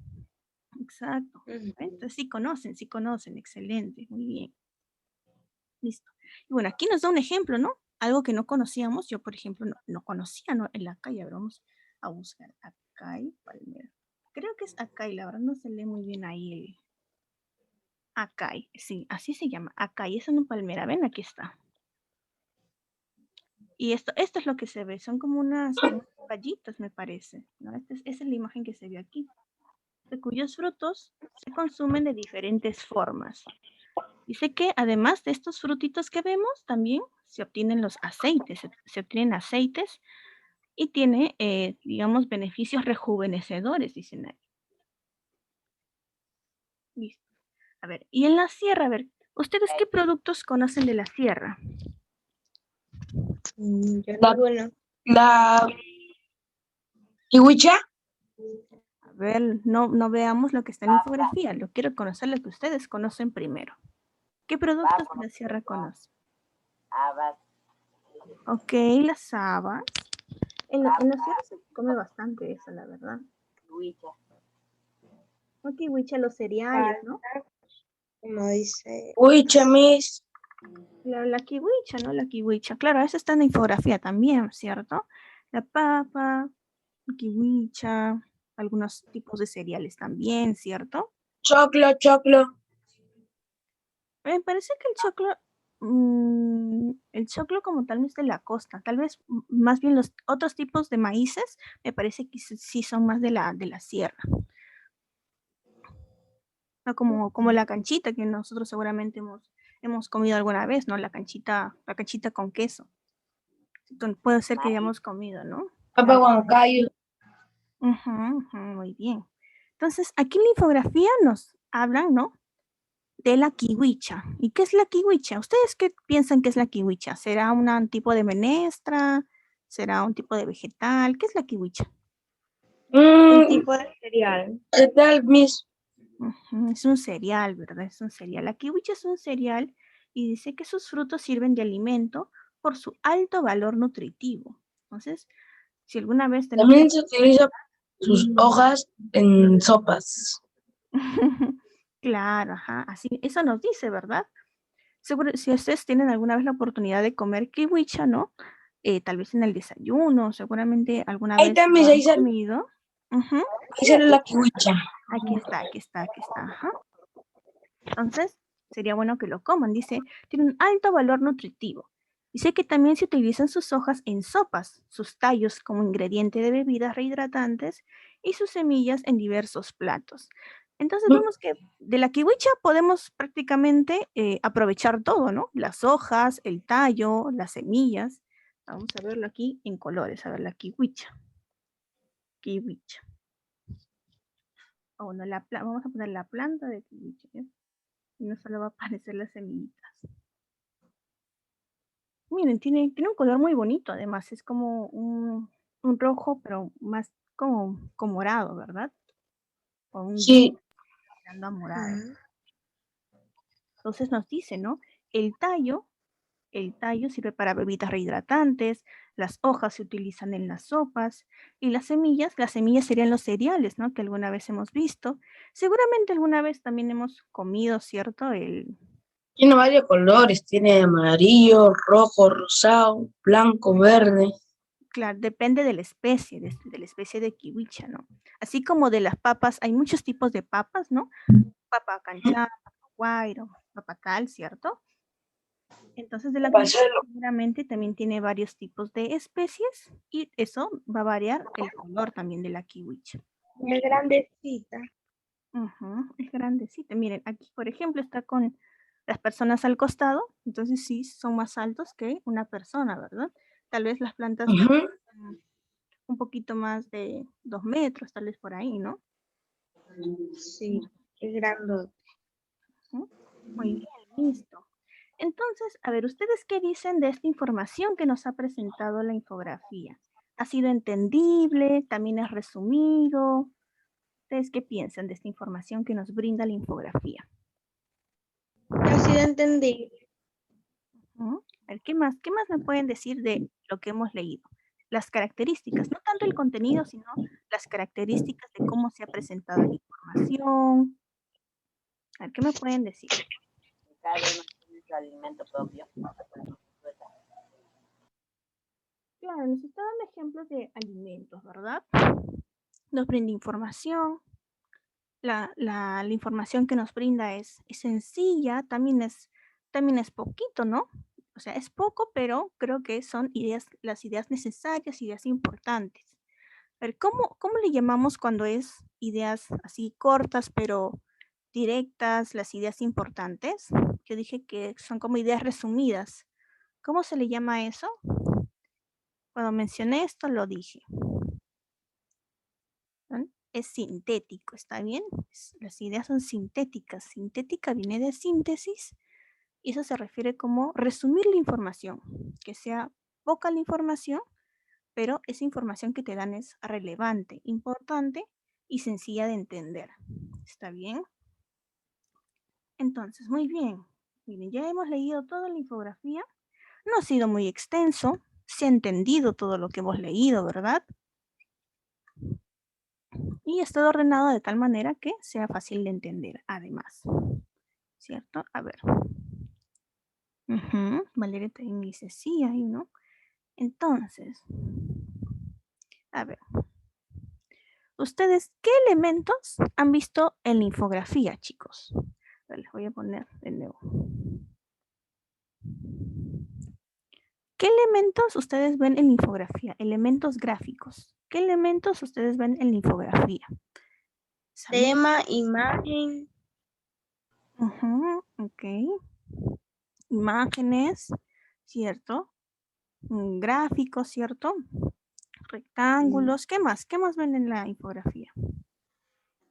Exacto. Entonces sí conocen, excelente, muy bien. Listo. Y bueno, aquí nos da un ejemplo, ¿no? Algo que no conocíamos. Yo, por ejemplo, no conocía, ¿no? En la calle, vamos a buscar acai, palmera. Creo que es acai, la verdad no se lee muy bien ahí el acai. Sí, así se llama, acai, es una palmera. Ven, aquí está. Y esto es lo que se ve, son como unas rayitas, me parece, ¿no? Esa es la imagen que se ve aquí, de cuyos frutos se consumen de diferentes formas. Dice que además de estos frutitos que vemos, también se obtienen los aceites, se obtienen aceites y tiene, digamos, beneficios rejuvenecedores, dicen ahí. Listo. A ver, y en la sierra, a ver, ¿ustedes qué productos conocen de la sierra? Yo La- ninguno. La kiwicha, A ver, no veamos lo que está en la infografía. Lo quiero conocer lo que ustedes conocen primero. ¿Qué productos de la sierra conocen? Habas, Ok, las habas. En la sierra se come bastante eso, la verdad. huicha, Ok, Wicha, los cereales, ¿no? Como dice. kiwicha, mis. La kiwicha, ¿no? La kiwicha. Claro, eso está en la infografía también, ¿cierto? La papa, kiwicha, algunos tipos de cereales también, ¿cierto? Choclo, choclo. Me parece que el choclo como tal no es de la costa. Tal vez más bien los otros tipos de maíces, me parece que sí son más de la sierra. No como la canchita que nosotros seguramente hemos comido alguna vez, ¿no? La canchita con queso. Entonces, puede ser que hayamos comido, ¿no? Papa huancayo. Ujú, ujú, muy bien. Entonces, aquí en la infografía nos hablan, ¿no? De la kiwicha. ¿Y qué es la kiwicha? ¿Ustedes qué piensan que es la kiwicha? ¿Será un tipo de menestra? ¿Será un tipo de vegetal? ¿Qué es la kiwicha? Un tipo de cereal. ¿Qué tal, mis? Ujú, es un cereal, ¿verdad? Es un cereal. La kiwicha es un cereal y dice que sus frutos sirven de alimento por su alto valor nutritivo. Entonces, si alguna vez tenemos... También se utiliza sus hojas en sopas. Claro, ajá, así, eso nos dice, ¿verdad? Seguro, si ustedes tienen alguna vez la oportunidad de comer kiwicha, ¿no? Tal vez en el desayuno, seguramente alguna Ahí vez está, lo mis, han comido. Ujú, ahí sí, sale la kiwicha. aquí está, ajá. Entonces, sería bueno que lo coman. Dice, tiene un alto valor nutritivo. Dice que también se utilizan sus hojas en sopas, sus tallos como ingrediente de bebidas rehidratantes y sus semillas en diversos platos. Entonces vemos que de la kiwicha podemos prácticamente aprovechar todo, ¿no? Las hojas, el tallo, las semillas. Vamos a verlo aquí en colores, a ver la kiwicha. Kiwicha. Oh, no, vamos a poner la planta de kiwicha, ¿ya? Y no solo va a aparecer las semillitas. Miren, tiene un color muy bonito, además, es como un rojo, pero más como morado, ¿verdad? O un Sí. gris tirando a morado. Entonces nos dice, ¿no? El tallo sirve para bebidas rehidratantes, las hojas se utilizan en las sopas y las semillas serían los cereales, ¿no? Que alguna vez hemos visto. Seguramente alguna vez también hemos comido, ¿cierto? Tiene varios colores. Tiene amarillo, rojo, rosado, blanco, verde. Claro, depende de la especie, de la especie de kiwicha, ¿no? Así como de las papas, hay muchos tipos de papas, ¿no? Papa canchá, papa guairo, papa cal, ¿cierto? Entonces de la kiwicha Paselo. seguramente también tiene varios tipos de especies y eso va a variar el color también de la kiwicha. Es grandecita. Es grandecita. Miren, aquí por ejemplo está con las personas al costado, entonces sí son más altos que una persona, ¿verdad? Tal vez las plantas un poquito más de 2 metros, tal vez por ahí, ¿no? Sí, es grandote. Muy bien, listo. Entonces, a ver, ¿ustedes qué dicen de esta información que nos ha presentado la infografía? ¿Ha sido entendible? ¿También es resumido? ¿Ustedes qué piensan de esta información que nos brinda la infografía? Ha sido entendido. A ver, ¿qué más me pueden decir de lo que hemos leído? Las características, no tanto el contenido, sino las características de cómo se ha presentado la información. A ver, ¿qué me pueden decir? cada uno tiene su alimento propio. Claro, nos está dando ejemplos de alimentos, ¿verdad? Nos brinda información. La información que nos brinda es sencilla, también es poquito, ¿no? O sea, es poco, pero creo que son las ideas necesarias, ideas importantes. A ver, ¿cómo le llamamos cuando es ideas así cortas, pero directas, las ideas importantes? Yo dije que son como ideas resumidas. ¿Cómo se le llama a eso? Cuando mencioné esto, lo dije. ¿No? Es sintético, ¿está bien? Las ideas son sintéticas. Sintética viene de síntesis y eso se refiere como resumir la información, que sea poca la información, pero esa información que te dan es relevante, importante y sencilla de entender. ¿Está bien? Entonces, muy bien. Miren, ya hemos leído toda la infografía. No ha sido muy extenso. Se ha entendido todo lo que hemos leído, ¿verdad? Y está ordenado de tal manera que sea fácil de entender, además. ¿Cierto? A ver. Valeria también dice, sí, hay uno. Entonces, a ver. ¿Ustedes qué elementos han visto en la infografía, chicos? A ver, les voy a poner de nuevo. ¿Qué elementos ustedes ven en la infografía? Elementos gráficos. ¿Qué elementos ustedes ven en la infografía? Tema, imagen. Ok. Imágenes, ¿cierto? Gráficos, ¿cierto? Rectángulos. ¿Qué más? ¿Qué más ven en la infografía?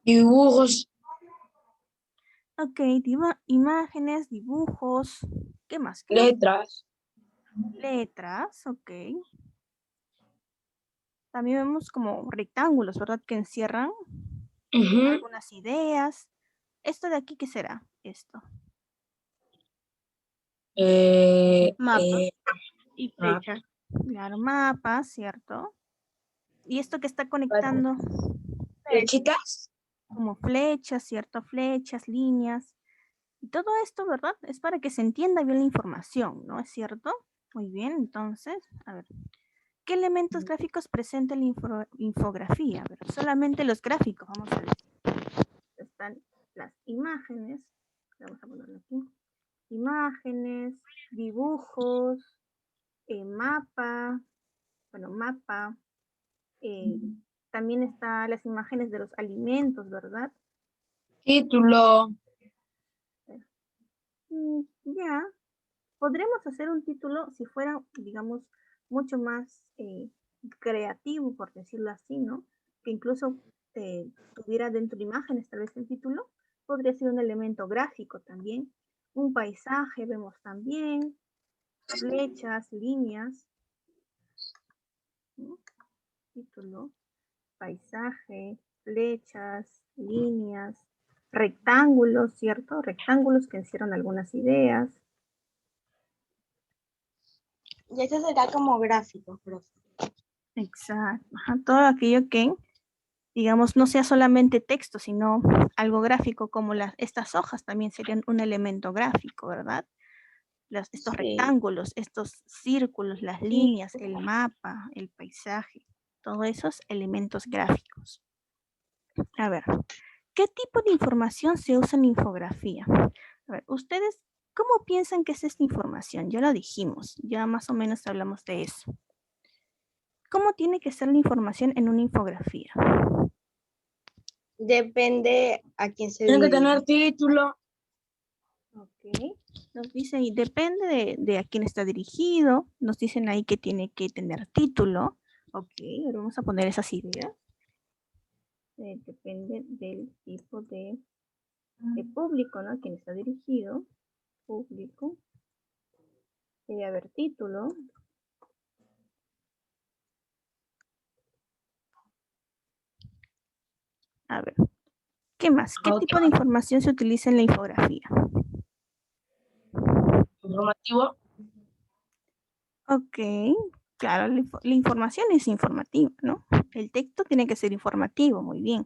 Dibujos, Ok, imágenes, dibujos. ¿Qué más? ¿Qué más? letras. Letras, ok. También vemos como rectángulos, ¿verdad? Que encierran algunas ideas. ¿Esto de aquí qué será? Esto. Mapa y flecha. Claro, mapas, ¿cierto? ¿Y esto que está conectando? Flechitas. Como flechas, ¿cierto? Flechas, líneas. Y todo esto, ¿verdad? Es para que se entienda bien la información, ¿no es cierto? Muy bien, entonces, a ver. ¿Qué elementos gráficos presenta la infografía? A ver, solamente los gráficos, vamos a decir. Están las imágenes. Vamos a ponerlo aquí. Imágenes, dibujos, mapa. Bueno, mapa. También están las imágenes de los alimentos, ¿verdad? Título. Ya, podremos hacer un título si fuera, digamos, mucho más creativo, por decirlo así, ¿no? Que incluso tuviera dentro de imágenes, tal vez el título, podría ser un elemento gráfico también. Un paisaje vemos también, flechas, líneas, ¿no? Título, paisaje, flechas, líneas, rectángulos, ¿cierto? Rectángulos que encierran algunas ideas. Y eso será como gráfico, profe. Exacto. Ajá, todo aquello que, digamos, no sea solamente texto, sino algo gráfico, como estas hojas también serían un elemento gráfico, ¿verdad? Estos rectángulos, estos círculos, las líneas, el mapa, el paisaje, todos esos elementos gráficos. A ver, ¿qué tipo de información se usa en infografía? A ver, ¿ustedes cómo piensan que es esta información? Ya lo dijimos, ya más o menos hablamos de eso. ¿Cómo tiene que ser la información en una infografía? Depende a quién se Tiene que dirige. tener título. Ok, nos dice ahí, depende de a quién está dirigido, nos dicen ahí que tiene que tener título. Ok, ahora vamos a poner esas ideas. Depende del tipo de público, ¿no? A quién está dirigido. Público. Debe haber título. A ver, ¿qué más? ¿Qué tipo de información se utiliza en la infografía? Informativo. Ok, claro, la información es informativa, ¿no? El texto tiene que ser informativo, muy bien.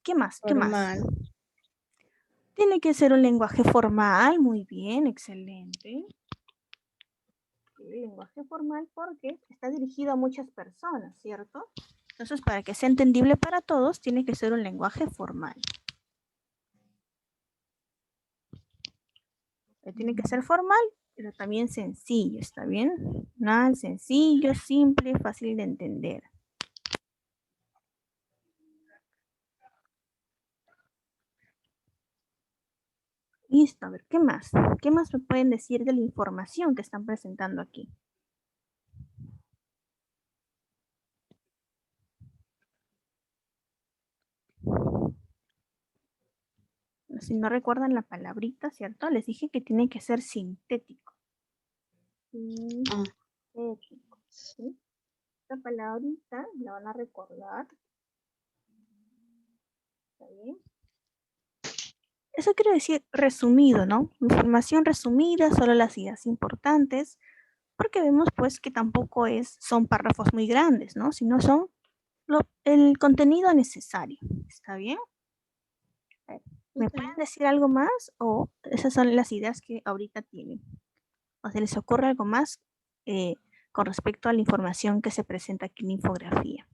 ¿Qué más? ¿Qué más? Tiene que ser un lenguaje formal, muy bien, excelente. El lenguaje formal porque está dirigido a muchas personas, ¿cierto? Entonces, para que sea entendible para todos, tiene que ser un lenguaje formal. Tiene que ser formal, pero también sencillo, ¿está bien? Nada, sencillo, simple, fácil de entender. Listo, a ver, ¿qué más? ¿Qué más me pueden decir de la información que están presentando aquí? Si no recuerdan la palabrita, ¿cierto? Les dije que tiene que ser sintético. Sintético. ¿Sí? Esta palabrita la van a recordar. ¿Está bien? Eso quiere decir resumido, ¿no? Información resumida, solo las ideas importantes, porque vemos pues que tampoco son párrafos muy grandes, ¿no? Sino son el contenido necesario. ¿Está bien? ¿Me pueden decir algo más o esas son las ideas que ahorita tienen? ¿O se les ocurre algo más con respecto a la información que se presenta aquí en la infografía?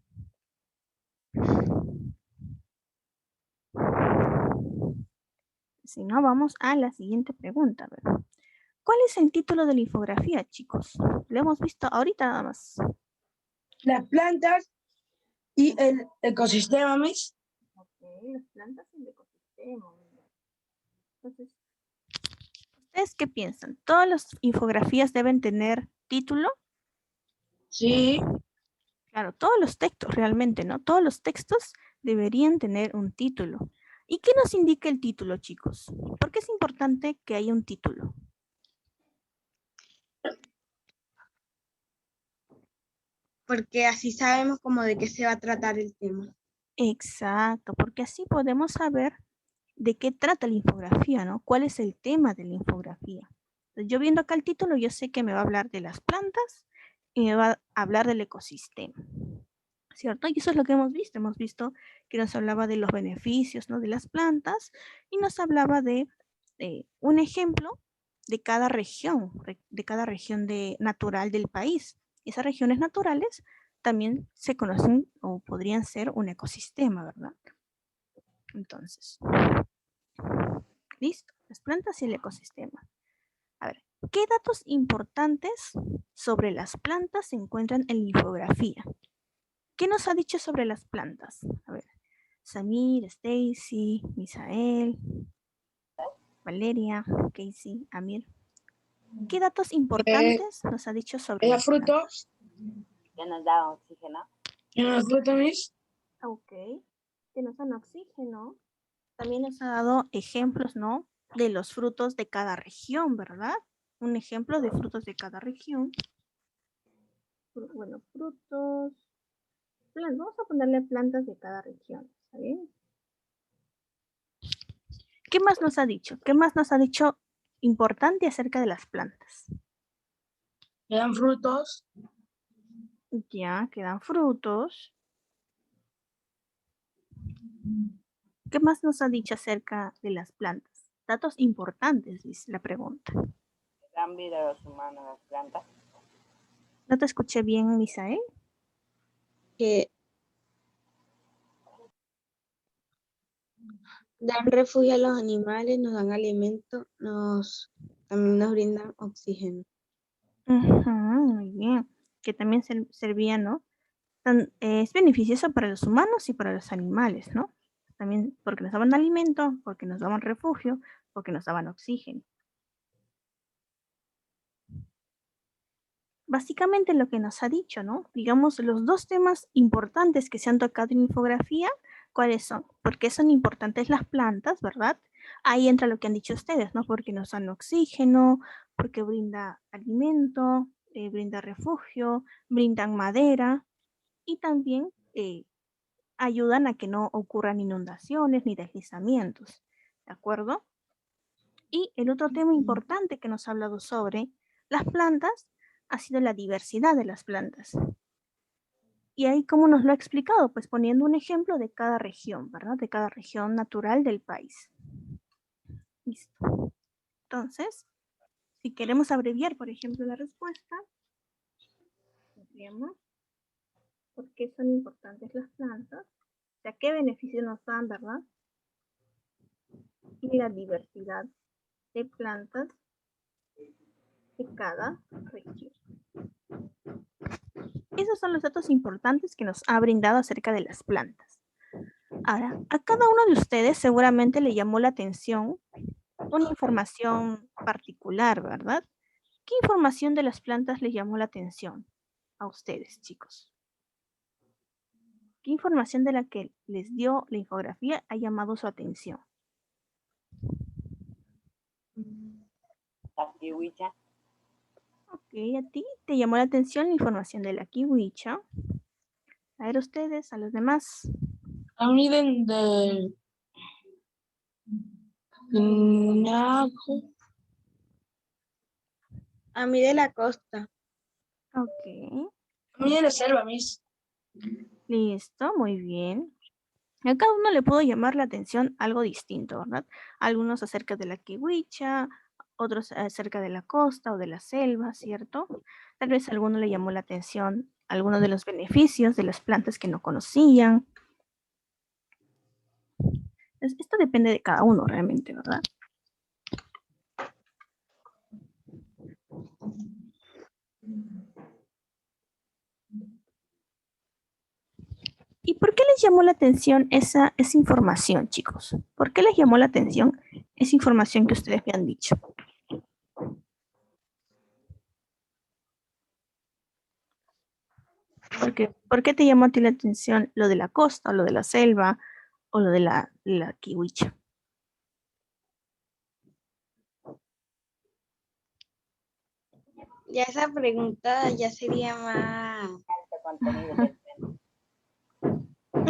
Si no, vamos a la siguiente pregunta. ¿Verdad? ¿Cuál es el título de la infografía, chicos? Lo hemos visto ahorita nada más. Las plantas y el ecosistema, Miss. Ok, las plantas y el ecosistema. Entonces, ¿ustedes qué piensan? ¿Todas las infografías deben tener título? Sí. Claro, todos los textos realmente, ¿no? Todos los textos deberían tener un título. ¿Y qué nos indica el título, chicos? ¿Por qué es importante que haya un título? Porque así sabemos como de qué se va a tratar el tema. Exacto, porque así podemos saber de qué trata la infografía, ¿no? ¿Cuál es el tema de la infografía? Entonces, yo viendo acá el título, yo sé que me va a hablar de las plantas y me va a hablar del ecosistema, ¿cierto? Y eso es lo que hemos visto que nos hablaba de los beneficios, ¿no? De las plantas y nos hablaba de un ejemplo de cada región natural del país. Esas regiones naturales también se conocen o podrían ser un ecosistema, ¿verdad? Entonces, listo, las plantas y el ecosistema. A ver, ¿qué datos importantes sobre las plantas se encuentran en la infografía? ¿Qué nos ha dicho sobre las plantas? A ver, Samir, Stacy, Misael, Valeria, Casey, Amir. ¿Qué datos importantes nos ha dicho sobre Los las plantas? frutos. Que nos da oxígeno. Los frutos, Miss. Ok, que nos dan oxígeno. También nos ha dado ejemplos, ¿no? De los frutos de cada región, ¿verdad? Un ejemplo de frutos de cada región. Bueno, frutos. Vamos a ponerle plantas de cada región, ¿está bien? ¿Qué más nos ha dicho? ¿Qué más nos ha dicho importante acerca de las plantas? Que dan frutos. Ya, quedan frutos. ¿Qué más nos ha dicho acerca de las plantas? Datos importantes, dice la pregunta. Dan vida a los humanos, las plantas. ¿No te escuché bien, Misael? Que dan refugio a los animales, nos dan alimento, también nos brindan oxígeno. Muy bien. Que también servía, ¿no? Es beneficioso para los humanos y para los animales, ¿no? También porque nos daban alimento, porque nos daban refugio, porque nos daban oxígeno. Básicamente lo que nos ha dicho, ¿no? Digamos, los dos temas importantes que se han tocado en infografía, ¿cuáles son? ¿Por qué son importantes las plantas, verdad? Ahí entra lo que han dicho ustedes, ¿no? Porque nos dan oxígeno, porque brinda alimento, brinda refugio, brindan madera y también ayudan a que no ocurran inundaciones ni deslizamientos, ¿de acuerdo? Y el otro tema importante que nos ha hablado sobre las plantas ha sido la diversidad de las plantas. Y ahí, ¿cómo nos lo ha explicado? Pues poniendo un ejemplo de cada región, ¿verdad? De cada región natural del país. Listo. Entonces, si queremos abreviar, por ejemplo, la respuesta, veamos por qué son importantes las plantas, o sea, qué beneficios nos dan, ¿verdad? Y la diversidad de plantas de cada región. Esos son los datos importantes que nos ha brindado acerca de las plantas. Ahora, a cada uno de ustedes seguramente le llamó la atención una información particular, ¿verdad? ¿Qué información de las plantas les llamó la atención a ustedes, chicos? ¿Qué información de la que les dio la infografía ha llamado su atención? La kiwicha. Ok, a ti te llamó la atención la información de la kiwicha. A ver ustedes, a los demás. A mí del Naco. A mí de la costa. Ok, A mí de la selva, mis. listo, muy bien. A cada uno le pudo llamar la atención algo distinto, ¿verdad? Algunos acerca de la kiwicha, otros acerca de la costa o de la selva, ¿cierto? Tal vez a alguno le llamó la atención algunos de los beneficios de las plantas que no conocían. Entonces, esto depende de cada uno realmente, ¿verdad? ¿Y por qué les llamó la atención esa información, chicos? ¿Por qué les llamó la atención esa información que ustedes me han dicho? ¿Por qué te llamó a ti la atención lo de la costa, o lo de la selva, o lo de la kiwicha? Ya esa pregunta ya sería más... Este contenido del tema.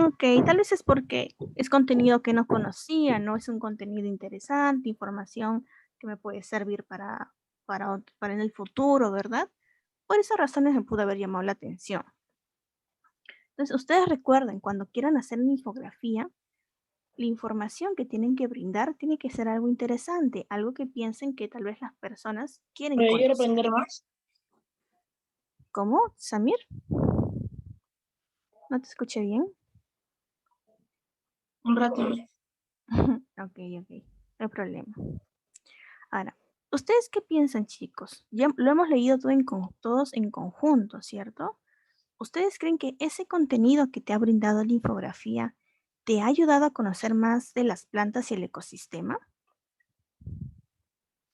Ok, tal vez es porque es contenido que no conocía, ¿no? Es un contenido interesante, información que me puede servir para en el futuro, ¿verdad? Por esas razones me pudo haber llamado la atención. Entonces, ustedes recuerden, cuando quieran hacer una infografía, la información que tienen que brindar tiene que ser algo interesante, algo que piensen que tal vez las personas quieren Pero yo quiero conocer. aprender más. ¿Cómo, Samir? ¿No te escuché bien? Un rato. Ok, no hay problema. Ahora, ¿ustedes qué piensan, chicos? Ya lo hemos leído todos en conjunto, ¿cierto? ¿Ustedes creen que ese contenido que te ha brindado la infografía te ha ayudado a conocer más de las plantas y el ecosistema?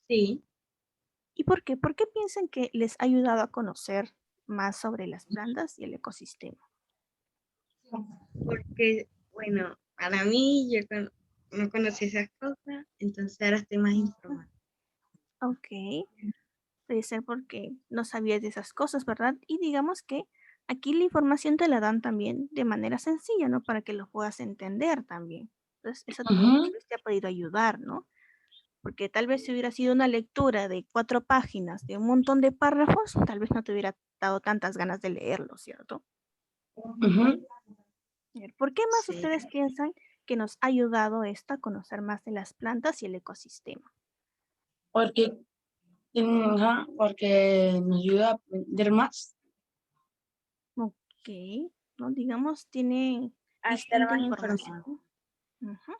Sí, ¿Y por qué? ¿Por qué piensan que les ha ayudado a conocer más sobre las plantas y el ecosistema? porque, bueno, para mí yo no conocí esas cosas, entonces ahora estoy más informada. Ok, puede ser porque no sabías de esas cosas, ¿verdad? Y digamos que aquí la información te la dan también de manera sencilla, ¿no? Para que lo puedas entender también. Entonces, eso tal Ujú. vez te ha podido ayudar, ¿no? Porque tal vez si hubiera sido una lectura de 4 páginas, de un montón de párrafos, tal vez no te hubiera dado tantas ganas de leerlo, ¿cierto? Ujú. A ver, ¿por qué más Sí. ustedes piensan que nos ha ayudado esto a conocer más de las plantas y el ecosistema? Porque, ajá, porque nos ayuda a aprender más. Ok, ¿no? Digamos, tiene A estar distinta más informada. información. Ujú.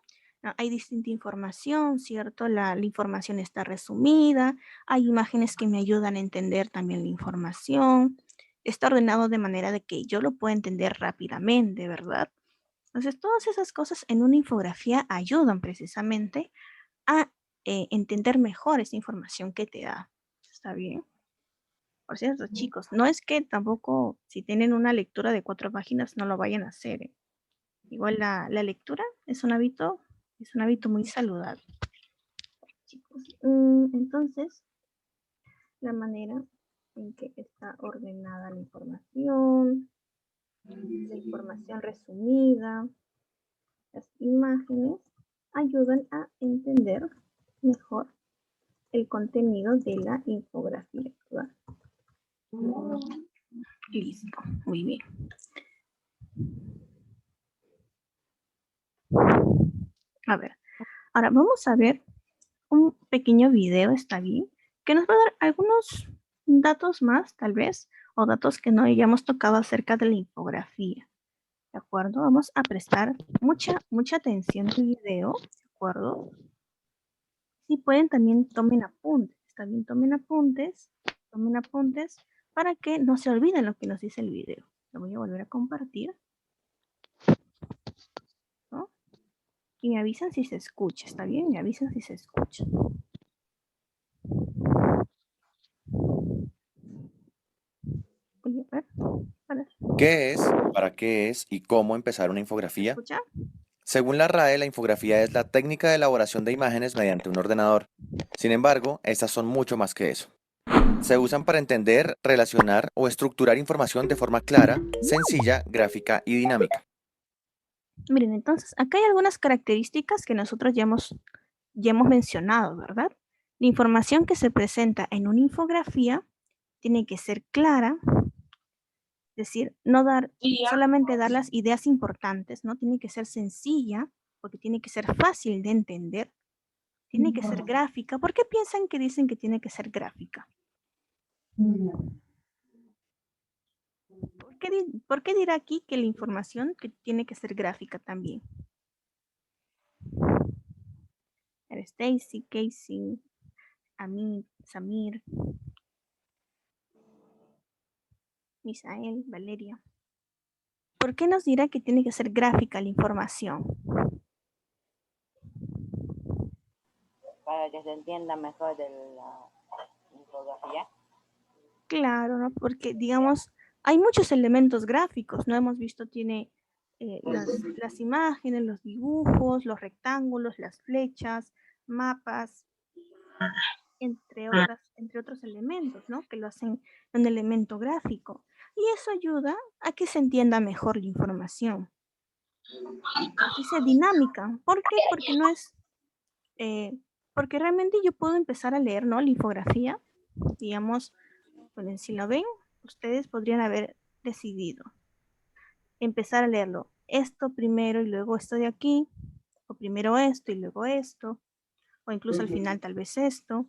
No, hay distinta información, ¿cierto? La información está resumida, hay imágenes que me ayudan a entender también la información, está ordenado de manera de que yo lo pueda entender rápidamente, ¿verdad? Entonces, todas esas cosas en una infografía ayudan precisamente a entender mejor esa información que te da. ¿Está bien? Por cierto, chicos, no es que tampoco si tienen una lectura de 4 páginas no lo vayan a hacer, ¿eh? Igual la lectura es un hábito muy saludable, chicos. Entonces, la manera en que está ordenada la información resumida, las imágenes, ayudan a entender mejor el contenido de la infografía, ¿verdad? Listo, muy bien. A ver, ahora vamos a ver un pequeño video, ¿está bien? Que nos va a dar algunos datos más, tal vez, o datos que no hayamos tocado acerca de la infografía. ¿De acuerdo? Vamos a prestar mucha atención al video, ¿de acuerdo? Si pueden, también tomen apuntes, ¿está bien? Tomen apuntes para que no se olviden lo que nos dice el video. Lo voy a volver a compartir, ¿no? Y me avisan si se escucha, ¿está bien? Me avisan si se escucha. Voy a ver. ¿Qué es, para qué es y cómo empezar una ¿Se infografía? escucha? Según la RAE, la infografía es la técnica de elaboración de imágenes mediante un ordenador. Sin embargo, estas son mucho más que eso. Se usan para entender, relacionar o estructurar información de forma clara, sencilla, gráfica y dinámica. Miren, entonces, acá hay algunas características que nosotros ya hemos mencionado, ¿verdad? La información que se presenta en una infografía tiene que ser clara, es decir, no solamente dar las ideas importantes, ¿no? Tiene que ser sencilla, porque tiene que ser fácil de entender, tiene que ser gráfica. ¿Por qué piensan que dicen que tiene que ser gráfica? ¿Por qué dirá aquí que la información que tiene que ser gráfica también? Stacy, Casey, Amit, Samir, Misael, Valeria. ¿Por qué nos dirá que tiene que ser gráfica la información? Para que se entienda mejor de la infografía. Claro, ¿no? Porque, digamos, hay muchos elementos gráficos, ¿no? Hemos visto, tiene las imágenes, los dibujos, los rectángulos, las flechas, mapas, entre otros elementos, ¿no? Que lo hacen un elemento gráfico. Y eso ayuda a que se entienda mejor la información. Que sea dinámica. ¿Por qué? Porque no es... porque realmente yo puedo empezar a leer, ¿no? La infografía, digamos, bueno, si lo ven, ustedes podrían haber decidido empezar a leerlo. Esto primero y luego esto de aquí, o primero esto y luego esto, o incluso al final tal vez esto.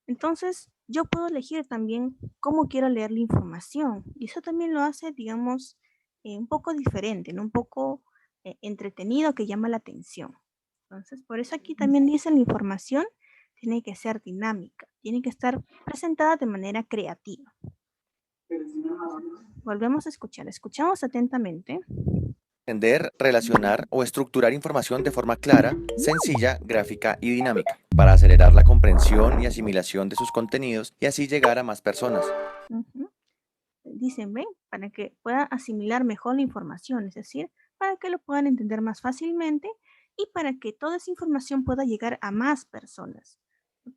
Entonces, yo puedo elegir también cómo quiero leer la información. Y eso también lo hace, digamos, un poco diferente, ¿no? Un poco entretenido que llama la atención. Entonces, por eso aquí también dice la información tiene que ser dinámica, tiene que estar presentada de manera creativa. Volvemos a escuchar, escuchamos atentamente. Entender, relacionar o estructurar información de forma clara, sencilla, gráfica y dinámica, para acelerar la comprensión y asimilación de sus contenidos y así llegar a más personas. Dicen, ven, para que puedan asimilar mejor la información, es decir, para que lo puedan entender más fácilmente y para que toda esa información pueda llegar a más personas.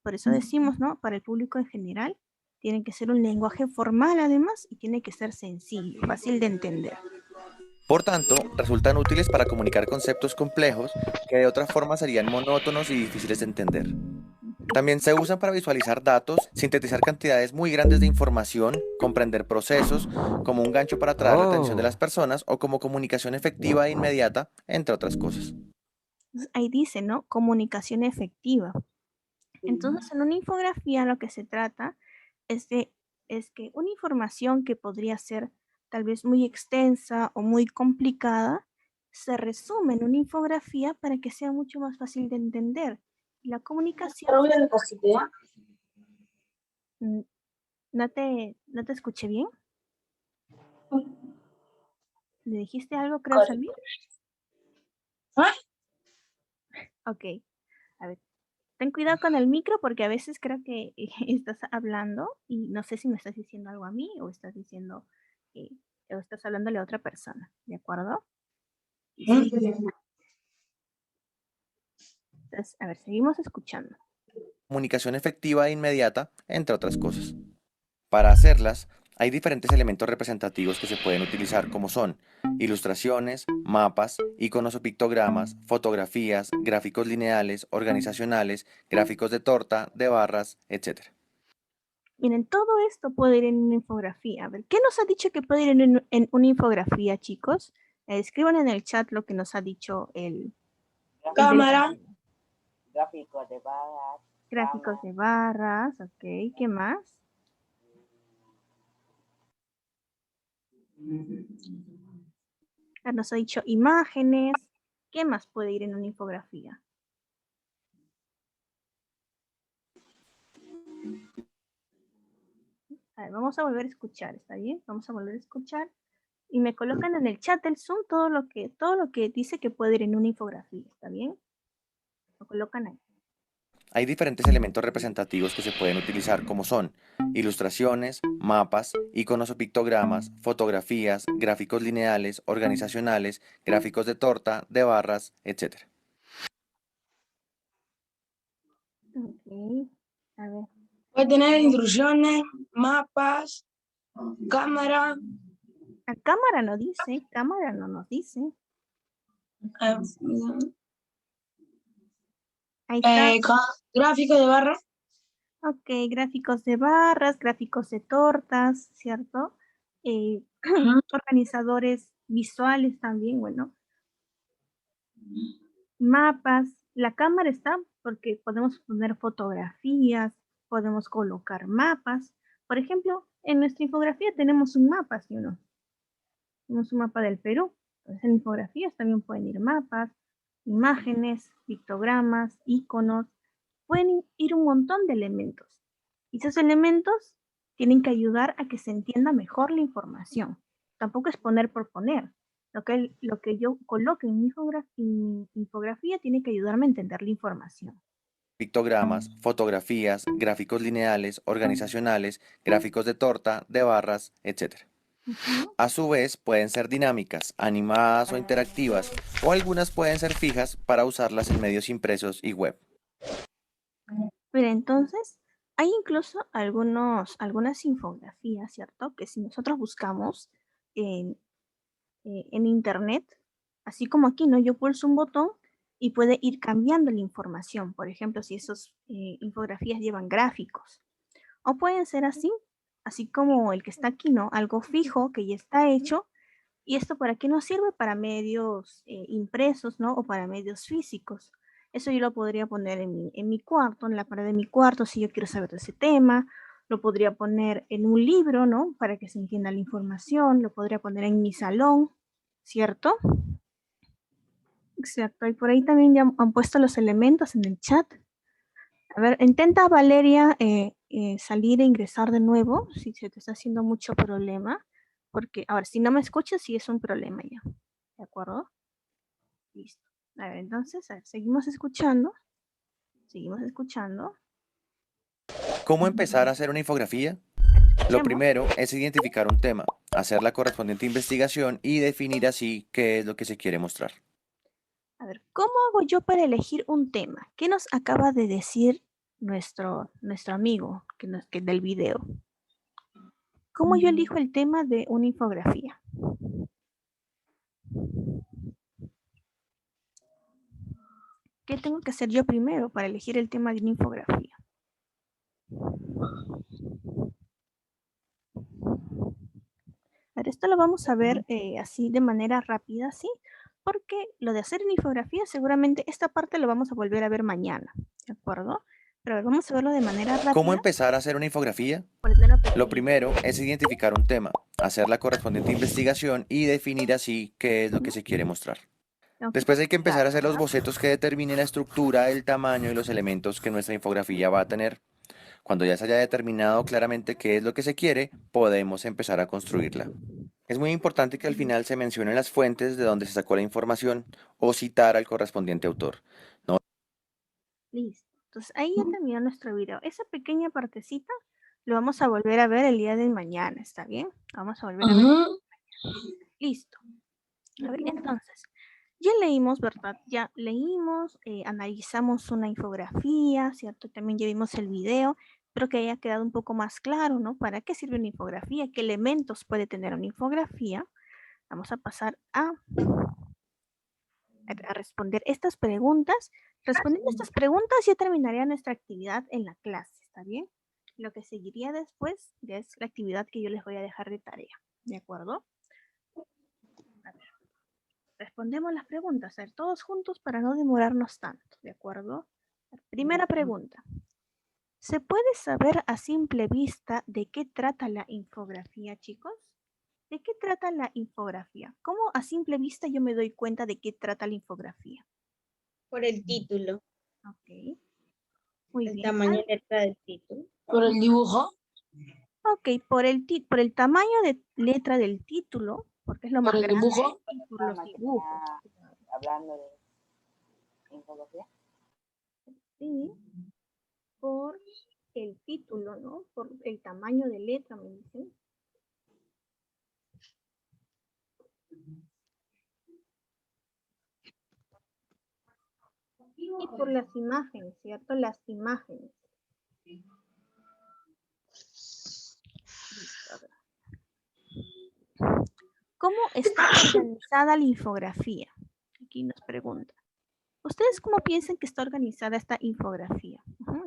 Por eso decimos, ¿no? Para el público en general, tiene que ser un lenguaje formal además y tiene que ser sencillo, fácil de entender. Por tanto, resultan útiles para comunicar conceptos complejos que de otra forma serían monótonos y difíciles de entender. También se usan para visualizar datos, sintetizar cantidades muy grandes de información, comprender procesos, como un gancho para atraer la atención de las personas o como comunicación efectiva e inmediata, entre otras cosas. Ahí dice, ¿no? Comunicación efectiva. Entonces, en una infografía lo que se trata es que una información que podría ser tal vez muy extensa o muy complicada, se resume en una infografía para que sea mucho más fácil de entender. Y la comunicación... ¿No te escuché bien? ¿Le dijiste algo, creo, Samir? Ok, a ver. Ten cuidado con el micro porque a veces creo que estás hablando y no sé si me estás diciendo algo a mí o estás diciendo o estás hablándole a otra persona, ¿de acuerdo? Entonces, a ver, seguimos escuchando. Comunicación efectiva e inmediata, entre otras cosas. Para hacerlas, hay diferentes elementos representativos que se pueden utilizar como son ilustraciones, mapas, iconos o pictogramas, fotografías, gráficos lineales, organizacionales, gráficos de torta, de barras, etc. Miren, todo esto puede ir en una infografía. A ver, ¿qué nos ha dicho que puede ir en una infografía, chicos? Escriban en el chat lo que nos ha dicho el Cámara. Gráficos de barras. Gráficos de barras, ok. ¿Qué más? Nos ha dicho imágenes. ¿Qué más puede ir en una infografía? A ver, vamos a volver a escuchar, ¿está bien? Vamos a volver a escuchar. Y me colocan en el chat del Zoom todo lo que dice que puede ir en una infografía, ¿está bien? Lo colocan ahí. Hay diferentes elementos representativos que se pueden utilizar como son ilustraciones, mapas, iconos o pictogramas, fotografías, gráficos lineales, organizacionales, gráficos de torta, de barras, etc. Ok, a ver. Puede tener instrucciones, mapas, cámara, La cámara no dice, cámara no nos dice. eh, Ahí está. gráfico de barra. Ok, gráficos de barras, gráficos de tortas, ¿cierto? Organizadores visuales también, bueno. Mapas. La cámara está porque podemos poner fotografías, podemos colocar mapas. Por ejemplo, en nuestra infografía tenemos un mapa, ¿sí o no? Tenemos un mapa del Perú. Entonces, en infografías también pueden ir mapas, imágenes, pictogramas, iconos. Pueden ir un montón de elementos. Y esos elementos tienen que ayudar a que se entienda mejor la información. Tampoco es poner por poner. Lo que yo coloque en mi infografía tiene que ayudarme a entender la información. Pictogramas, fotografías, gráficos lineales, organizacionales, gráficos de torta, de barras, etc. Ujú. A su vez, pueden ser dinámicas, animadas o interactivas, o algunas pueden ser fijas para usarlas en medios impresos y web. Pero entonces, hay incluso algunas infografías, ¿cierto? Que si nosotros buscamos en, en internet, así como aquí, ¿no? Yo pulso un botón y puede ir cambiando la información. Por ejemplo, si esas infografías llevan gráficos. O pueden ser así como el que está aquí, ¿no? Algo fijo que ya está hecho. ¿Y esto para qué nos sirve? Para medios impresos, ¿no? O para medios físicos. Eso yo lo podría poner en mi cuarto, en la pared de mi cuarto, si yo quiero saber de ese tema. Lo podría poner en un libro, ¿no? Para que se entienda la información. Lo podría poner en mi salón, ¿cierto? Exacto. Y por ahí también ya han puesto los elementos en el chat. A ver, intenta Valeria salir e ingresar de nuevo, si se te está haciendo mucho problema. Porque, ahora, si no me escuchas, sí es un problema ya. ¿De acuerdo? Listo. A ver, entonces, a ver, seguimos escuchando. Seguimos escuchando. ¿Cómo empezar a hacer una infografía? Lo Escuchemos. primero es identificar un tema, hacer la correspondiente investigación y definir así qué es lo que se quiere mostrar. A ver, ¿cómo hago yo para elegir un tema? ¿Qué nos acaba de decir nuestro amigo que del video? ¿Cómo yo elijo el tema de una infografía? ¿Qué tengo que hacer yo primero para elegir el tema de una infografía? A ver, esto lo vamos a ver así de manera rápida, ¿sí? Porque lo de hacer una infografía, seguramente esta parte lo vamos a volver a ver mañana, ¿de acuerdo? Pero a ver, vamos a verlo de manera rápida. ¿Cómo empezar a hacer una infografía? Lo primero es identificar un tema, hacer la correspondiente investigación y definir así qué es lo que se quiere mostrar. Ok. Después hay que empezar a hacer los bocetos que determinen la estructura, el tamaño y los elementos que nuestra infografía va a tener. Cuando ya se haya determinado claramente qué es lo que se quiere, podemos empezar a construirla. Es muy importante que al final se mencionen las fuentes de donde se sacó la información o citar al correspondiente autor. Listo. Entonces ahí ya terminó nuestro video. Esa pequeña partecita lo vamos a volver a ver el día de mañana, ¿está bien? Vamos a volver a ver. Listo. A ver, entonces, ya leímos, ¿verdad? Ya leímos, analizamos una infografía, ¿cierto? También ya vimos el video. Espero que haya quedado un poco más claro, ¿no? ¿Para qué sirve una infografía? ¿Qué elementos puede tener una infografía? Vamos a pasar a responder estas preguntas. Respondiendo estas preguntas ya terminaría nuestra actividad en la clase, ¿está bien? Lo que seguiría después es la actividad que yo les voy a dejar de tarea, ¿de acuerdo? A ver, respondemos las preguntas, a ver, todos juntos para no demorarnos tanto, ¿de acuerdo? Primera pregunta. ¿Se puede saber a simple vista de qué trata la infografía, chicos? ¿De qué trata la infografía? ¿Cómo a simple vista yo me doy cuenta de qué trata la infografía? Por el título, Ok, muy el bien. tamaño y letra del título. Por el dibujo, Ok, por el tamaño de letra del título, porque es lo por más el grande, dibujo, y por los dibujos. Hablando de infografía. Sí, por el título, ¿no? Por el tamaño de letra, me dicen. Y por las imágenes, ¿cierto? Las imágenes. ¿Cómo está organizada la infografía? Aquí nos pregunta. ¿Ustedes cómo piensan que está organizada esta infografía?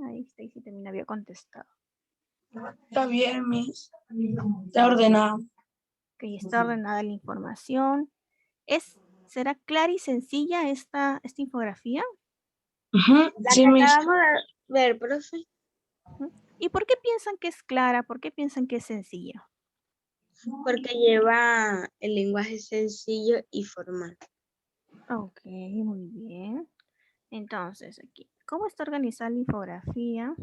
Ahí Stacy también había contestado. Está bien, Miss. Está ordenado. Ok, está ordenada la información. ¿Será clara y sencilla esta infografía? La Sí, que Miss. acabamos de ver, profe. ¿Y por qué piensan que es clara? ¿Por qué piensan que es sencilla? Porque lleva el lenguaje sencillo y formal. Ok, muy bien. Entonces, aquí, ¿cómo está organizada la infografía?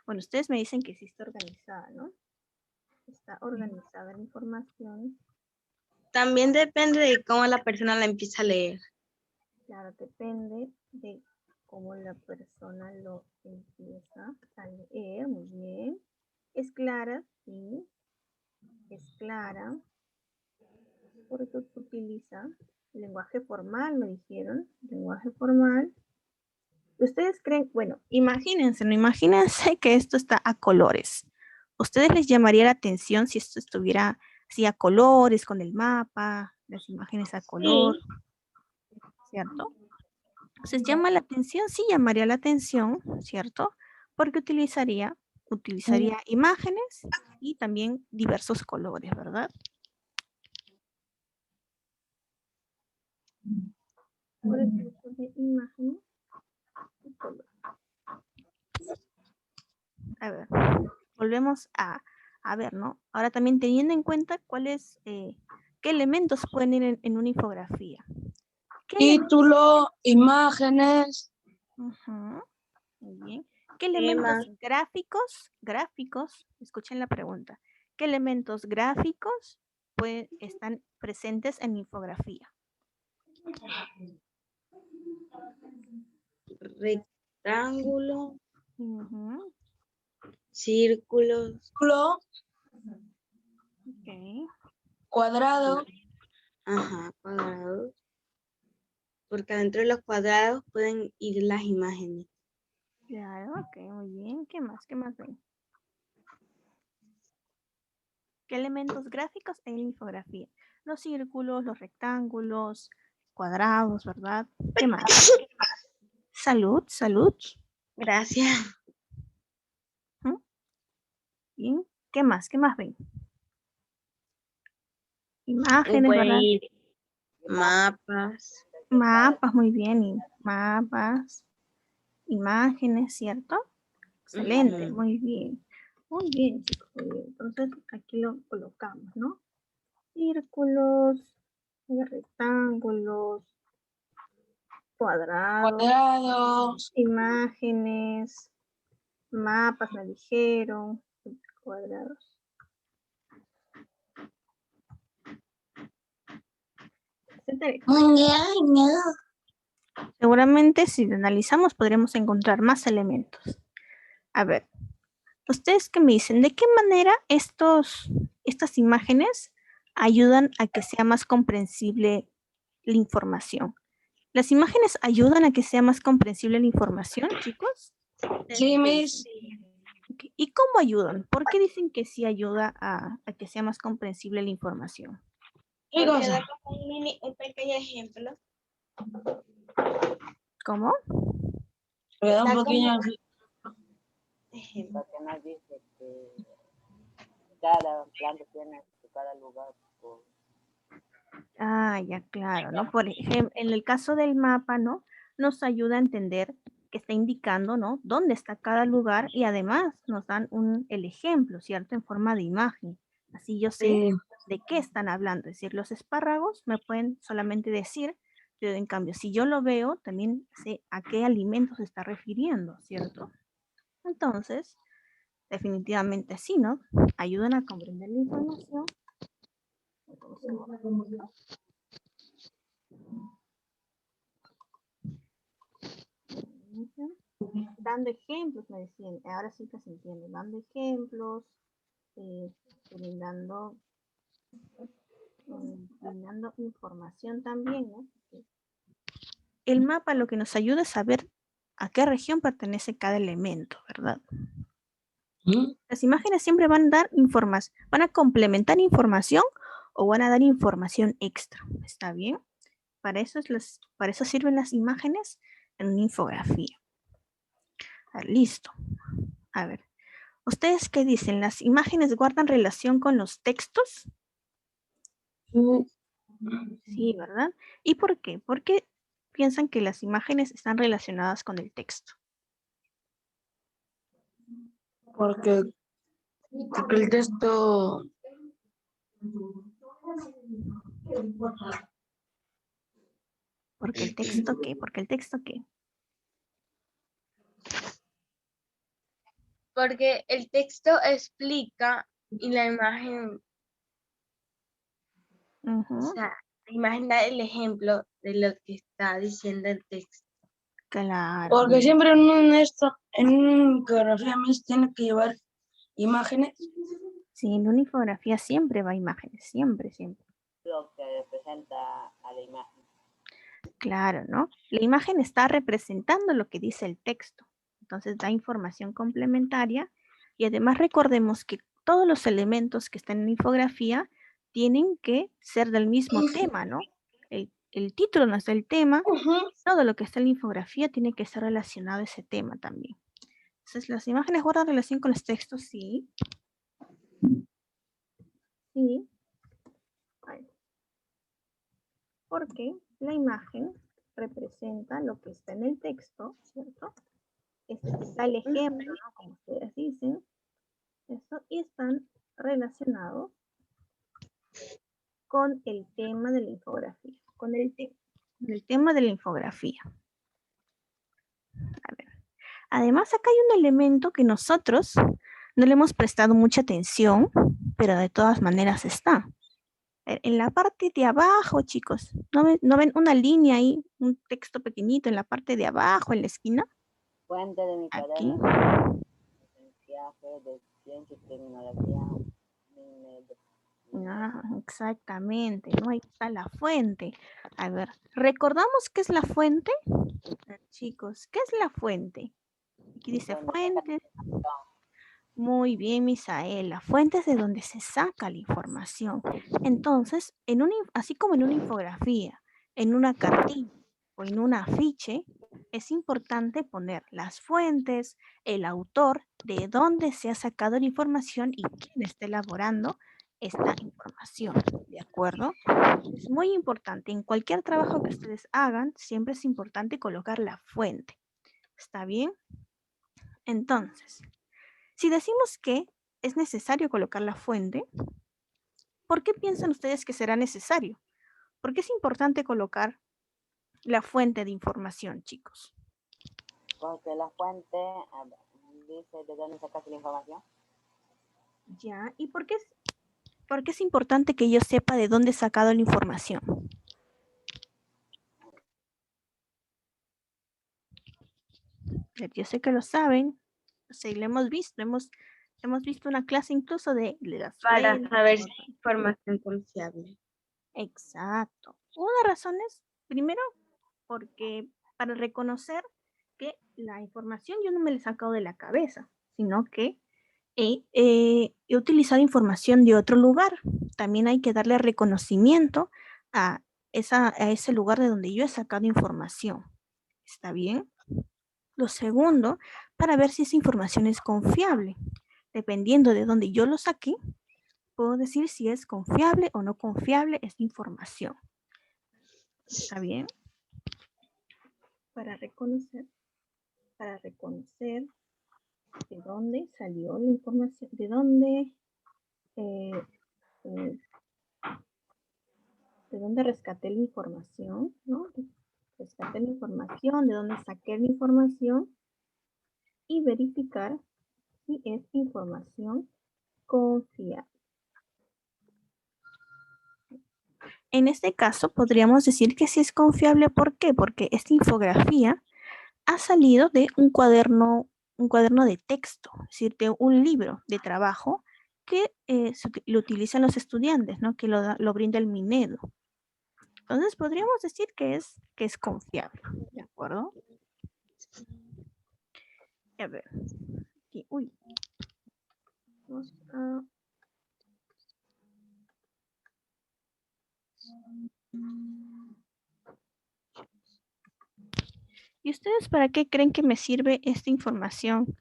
Bueno, ustedes me dicen que sí está organizada, ¿no? Está organizada la información. También depende de cómo la persona la empieza a leer. Claro, depende de cómo la persona lo empieza a leer. Muy bien. ¿Es clara? Sí. Es clara. Porque utiliza el lenguaje formal, me dijeron. Lenguaje formal. ¿Ustedes creen? Bueno, imagínense, ¿no? Imagínense que esto está a colores. ¿Ustedes les llamaría la atención si esto estuviera así a colores, con el mapa, las imágenes a color? Sí. ¿Cierto? Entonces, ¿llama la atención? Sí, llamaría la atención, ¿cierto? Porque utilizaría imágenes y también diversos colores, ¿verdad? Por el uso de imágenes y colores. A ver, volvemos a ver, ¿no? Ahora también teniendo en cuenta qué elementos pueden ir en una infografía. Título, imágenes. Muy bien. ¿Qué elementos gráficos, escuchen la pregunta, qué elementos gráficos están presentes en la infografía? Rectángulo, Ujú, círculos, Círculo, ok, cuadrado. cuadrados. Porque adentro de los cuadrados pueden ir las imágenes. claro, ok, muy bien. ¿Qué más? ¿Qué más ven? ¿Qué elementos gráficos hay en la infografía? Los círculos, los rectángulos, cuadrados, ¿verdad? ¿Qué más? Salud, salud. Gracias. Bien. ¿Qué más? ¿Qué más ven? Imágenes, Puede ¿verdad? ir mapas. Mapas, muy bien. Y mapas, imágenes, ¿cierto? Excelente, Ujú. muy bien. Muy bien, chicos. Muy bien. Entonces, aquí lo colocamos, ¿no? Círculos, rectángulos, cuadrados, Cuadrados. imágenes, mapas, me dijeron, cuadrados. Seguramente si lo analizamos podremos encontrar más elementos. A ver, ¿ustedes qué me dicen? ¿De qué manera estas imágenes ayudan a que sea más comprensible la información? ¿Las imágenes ayudan a que sea más comprensible la información, chicos? Sí, Miss. Okay. ¿Y cómo ayudan? ¿Por qué dicen que sí ayuda a que sea más comprensible la información? ¿Qué cosa? Un pequeño ejemplo. ¿Cómo? Me da un Da pequeño. ejemplo. Porque nos dice que cada planta tiene cada lugar. Ah, ya claro, ¿no? Por ejemplo, en el caso del mapa, ¿no? Nos ayuda a entender que está indicando, ¿no? Dónde está cada lugar y además nos dan el ejemplo, ¿cierto? En forma de imagen. Así yo sé de qué están hablando. Es decir, los espárragos me pueden solamente decir, pero en cambio, si yo lo veo, también sé a qué alimento se está refiriendo, ¿cierto? Entonces, definitivamente sí, ¿no? Ayudan a comprender la información. Dando ejemplos, me decían, ahora sí que se entiende, dando ejemplos, brindando información también, ¿no? El mapa lo que nos ayuda es saber a qué región pertenece cada elemento, ¿verdad? Las imágenes siempre van a dar información, van a complementar información o van a dar información extra. ¿Está bien? Para eso sirven las imágenes en una infografía. A ver, listo. A ver, ¿ustedes qué dicen? ¿Las imágenes guardan relación con los textos? Sí, ¿verdad? ¿Y por qué? ¿Por qué piensan que las imágenes están relacionadas con el texto? Porque el texto... ¿Porque el texto qué? ¿Porque el texto qué? Porque el texto explica y la imagen, o sea, la imagen da el ejemplo de lo que está diciendo el texto. Claro. Porque siempre en una infografía tiene que llevar imágenes. Sí, en una infografía siempre va imágenes, siempre, siempre. Lo que representa a la imagen. Claro, ¿no? La imagen está representando lo que dice el texto. Entonces da información complementaria y además recordemos que todos los elementos que están en la infografía tienen que ser del mismo tema, ¿no? El título no es del tema, todo lo que está en la infografía tiene que ser relacionado a ese tema también. Entonces, ¿las imágenes guardan relación con los textos? Sí. Sí. Porque la imagen representa lo que está en el texto, ¿cierto? Está el ejemplo, ¿no? Como ustedes dicen, eso, y están relacionados con el tema de la infografía, con el tema de la infografía. A ver. Además, acá hay un elemento que nosotros no le hemos prestado mucha atención, pero de todas maneras está. En la parte de abajo, chicos, ¿no ven una línea ahí, un texto pequeñito en la parte de abajo, en la esquina? Fuente de mi Aquí. cuaderno, de ciencia y tecnología. Exactamente, ¿no? Ahí está la fuente. A ver, ¿recordamos qué es la fuente? Chicos, ¿qué es la fuente? Aquí dice fuente. Muy bien, Misael. La fuente es de donde se saca la información. Entonces, así como en una infografía, en una cartilla o en un afiche, es importante poner las fuentes, el autor, de dónde se ha sacado la información y quién está elaborando esta información. ¿De acuerdo? Es muy importante. En cualquier trabajo que ustedes hagan, siempre es importante colocar la fuente. ¿Está bien? Entonces, si decimos que es necesario colocar la fuente, ¿por qué piensan ustedes que será necesario? ¿Por qué es importante colocar la fuente de información, chicos? Porque la fuente dice de dónde sacaste la información. Ya, ¿y por qué es importante que yo sepa de dónde he sacado la información? Yo sé que lo saben, sí, lo hemos visto, hemos visto una clase incluso de las Para fuentes. saber si es información confiable. Exacto. Una razón es, primero, porque para reconocer que la información yo no me la he sacado de la cabeza, sino que he utilizado información de otro lugar. También hay que darle reconocimiento a ese lugar de donde yo he sacado información. ¿Está bien? Lo segundo, para ver si esa información es confiable. Dependiendo de donde yo lo saqué, puedo decir si es confiable o no confiable esta información. ¿Está bien? Para reconocer de dónde salió la información, de dónde rescaté la información, ¿no? Rescaté la información, de dónde saqué la información y verificar si es información confiable. En este caso, podríamos decir que sí es confiable. ¿Por qué? Porque esta infografía ha salido de un cuaderno de texto, es decir, de un libro de trabajo que lo utilizan los estudiantes, ¿no? Que lo brinda el Minedu. Entonces, podríamos decir que es confiable, ¿de acuerdo? A ver, aquí, uy. Vamos a... ¿Y ustedes para qué creen que me sirve esta información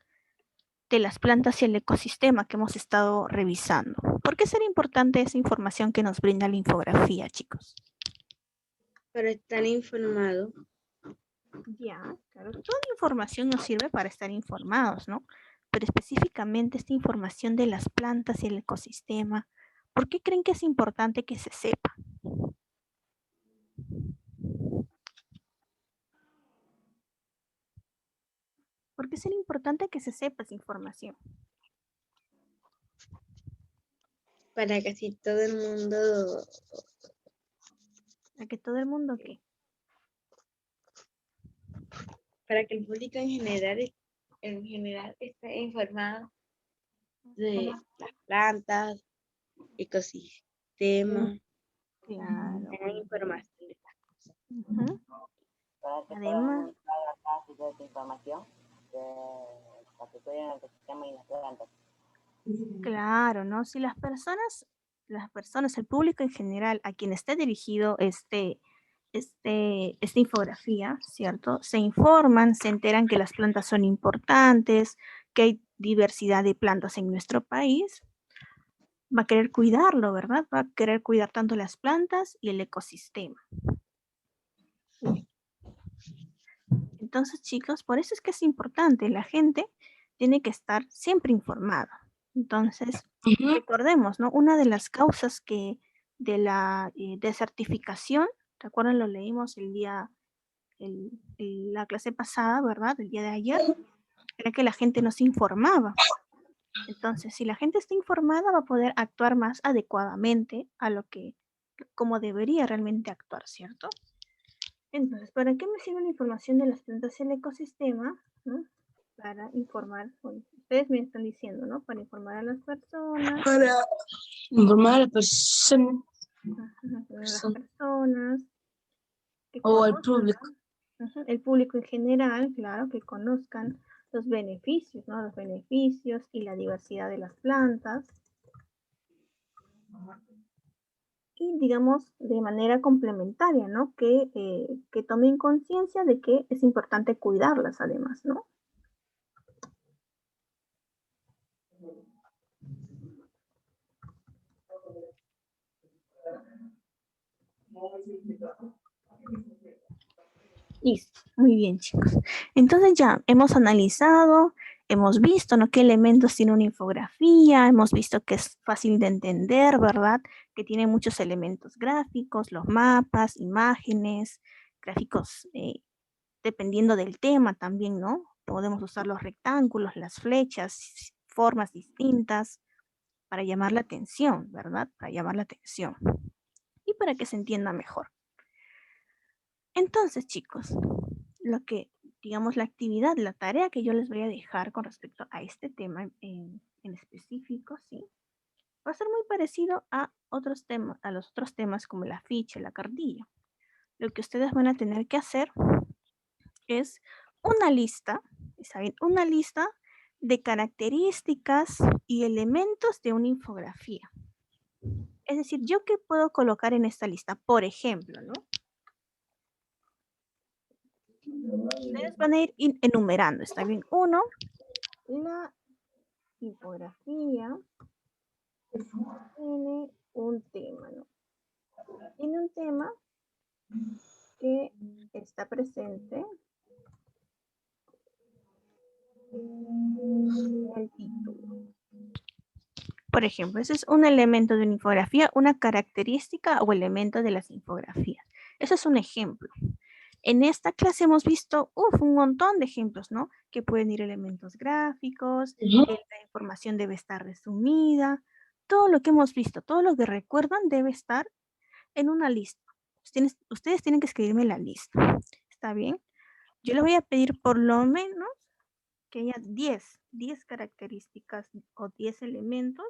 de las plantas y el ecosistema que hemos estado revisando? ¿Por qué será importante esa información que nos brinda la infografía, chicos? Para estar informado. Ya, claro, toda la información nos sirve para estar informados, ¿no? Pero específicamente esta información de las plantas y el ecosistema, ¿por qué creen que es importante que se sepa? ¿Por qué es importante que se sepa esa información? Para que así todo el mundo, ¿Para que todo el mundo qué? para que el público en general esté informado de las plantas, ecosistema, Claro. tengan información de estas cosas. Ujú. Para que Además, puedan entrar acá y toda esta información para que estudien el ecosistema y las plantas. claro, ¿no? Si las personas, el público en general a quien esté dirigido esta infografía, ¿cierto? Se informan, se enteran que las plantas son importantes, que hay diversidad de plantas en nuestro país, va a querer cuidarlo, ¿verdad? Va a querer cuidar tanto las plantas y el ecosistema. Entonces, chicos, por eso es que es importante, la gente tiene que estar siempre informada. Entonces, recordemos, ¿no? Una de las causas de la desertificación, ¿recuerdan? Lo leímos la clase pasada, ¿verdad? El día de ayer, era que la gente no se informaba. Entonces, si la gente está informada, va a poder actuar más adecuadamente a como debería realmente actuar, ¿cierto? Entonces, ¿para qué me sirve la información de las plantas y el ecosistema? ¿No? Para informar, bueno, ustedes me están diciendo, ¿no? Para informar a las personas. Para informar a la persona A las personas. Que o al conozcan, público. ¿no? El público en general, claro, que conozcan los beneficios, ¿no? Los beneficios y la diversidad de las plantas. Y digamos de manera complementaria, ¿no? Que tomen conciencia de que es importante cuidarlas además, ¿no? Listo, muy bien, chicos. Entonces ya hemos analizado, hemos visto, ¿no? Qué elementos tiene una infografía, hemos visto que es fácil de entender, ¿verdad? Que tiene muchos elementos gráficos, los mapas, imágenes, gráficos dependiendo del tema también, ¿no? Podemos usar los rectángulos, las flechas, formas distintas para llamar la atención, ¿verdad? Para llamar la atención y para que se entienda mejor. Entonces, chicos, digamos, la actividad, la tarea que yo les voy a dejar con respecto a este tema en específico, ¿sí? Va a ser muy parecido a otros temas, a los otros temas como la ficha, la cartilla. Lo que ustedes van a tener que hacer es una lista, ¿saben? Una lista de características y elementos de una infografía. Es decir, ¿yo qué puedo colocar en esta lista? Por ejemplo, ¿no? Ustedes van a ir enumerando, ¿está bien? Uno, la infografía tiene un tema, ¿no? Tiene un tema que está presente en el título. Por ejemplo, ese es un elemento de una infografía, una característica o elemento de las infografías. Eso es un ejemplo. En esta clase hemos visto un montón de ejemplos, ¿no? Que pueden ir elementos gráficos, que la información debe estar resumida. Todo lo que hemos visto, todo lo que recuerdan debe estar en una lista. Ustedes tienen que escribirme la lista. ¿Está bien? Yo les voy a pedir por lo menos que haya 10 características o 10 elementos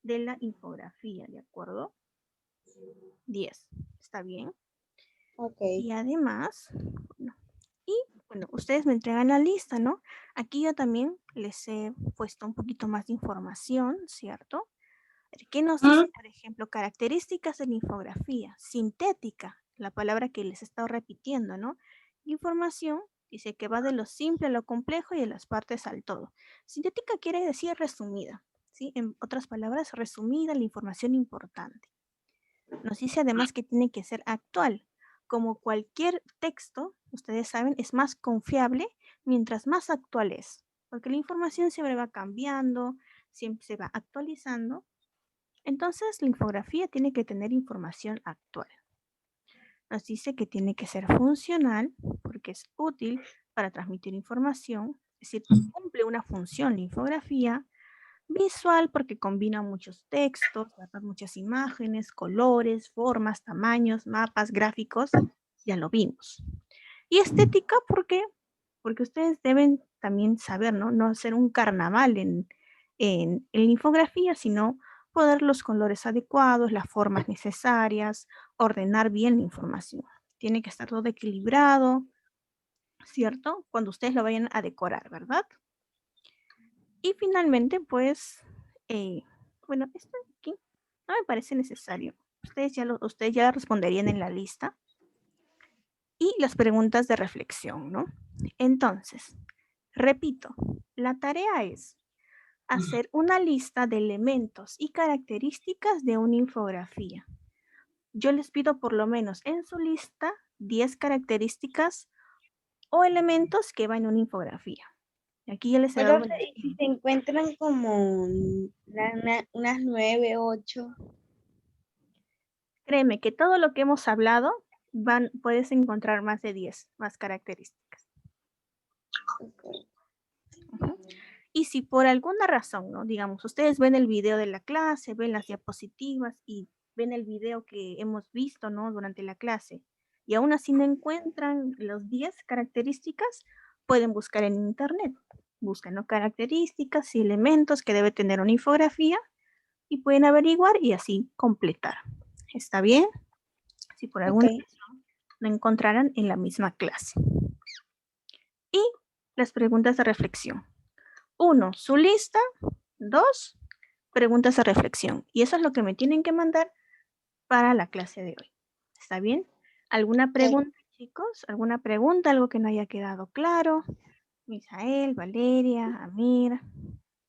de la infografía, ¿de acuerdo? 10, ¿está bien? Ok. Y además, bueno, ustedes me entregan la lista, ¿no? Aquí yo también les he puesto un poquito más de información, ¿cierto? ¿Qué nos dice, por ejemplo, características de la infografía? Sintética, la palabra que les he estado repitiendo, ¿no? Información, dice que va de lo simple a lo complejo y de las partes al todo. Sintética quiere decir resumida, ¿sí? En otras palabras, resumida la información importante. Nos dice además que tiene que ser actual. Como cualquier texto, ustedes saben, es más confiable mientras más actual es, porque la información siempre va cambiando, siempre se va actualizando. Entonces, la infografía tiene que tener información actual. Nos dice que tiene que ser funcional, porque es útil para transmitir información, es decir, cumple una función la infografía. Visual, porque combina muchos textos, muchas imágenes, colores, formas, tamaños, mapas, gráficos, ya lo vimos. Y estética, ¿por qué? Porque ustedes deben también saber, ¿no? No hacer un carnaval en la infografía, sino poner los colores adecuados, las formas necesarias, ordenar bien la información. Tiene que estar todo equilibrado, ¿cierto? Cuando ustedes lo vayan a decorar, ¿verdad? Y finalmente, pues, bueno, esto aquí no me parece necesario. Ustedes ya responderían en la lista. Y las preguntas de reflexión, ¿no? Entonces, repito, la tarea es hacer una lista de elementos y características de una infografía. Yo les pido por lo menos en su lista 10 características o elementos que van en una infografía. Aquí ya les he dado Profe, ¿y si se encuentran como unas 9, 8? Créeme que todo lo que hemos hablado puedes encontrar más de 10 más características. Ujú. Y si por alguna razón, ¿no? Digamos, ustedes ven el video de la clase, ven las diapositivas y ven el video que hemos visto, ¿no? Durante la clase, y aún así no encuentran las 10 características, pueden buscar en internet. Buscan, ¿no? Características y elementos que debe tener una infografía y pueden averiguar y así completar. ¿Está bien? Si por alguna razón no encontraran en la misma clase. Y las preguntas de reflexión. 1, su lista. 2, preguntas de reflexión. Y eso es lo que me tienen que mandar para la clase de hoy. ¿Está bien? ¿Alguna pregunta, chicos? ¿Alguna pregunta? ¿Algo que no haya quedado claro? Misael, Valeria, Amir.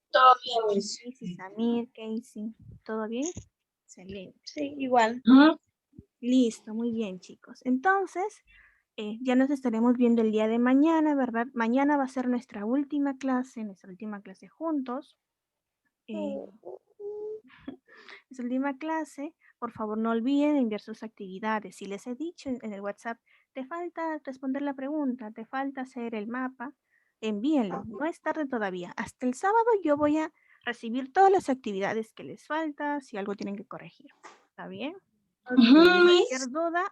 Todo bien, Miss. Casey, Samir, Casey. ¿Todo bien? Excelente. Sí, igual. Listo, muy bien, chicos. Entonces, ya nos estaremos viendo el día de mañana, ¿verdad? Mañana va a ser nuestra última clase juntos. Nuestra última clase, por favor no olviden enviar sus actividades. Si les he dicho en el WhatsApp, te falta responder la pregunta, te falta hacer el mapa, envíenlo. No es tarde todavía. Hasta el sábado yo voy a recibir todas las actividades que les falta, si algo tienen que corregir. ¿Está bien? Cualquier duda,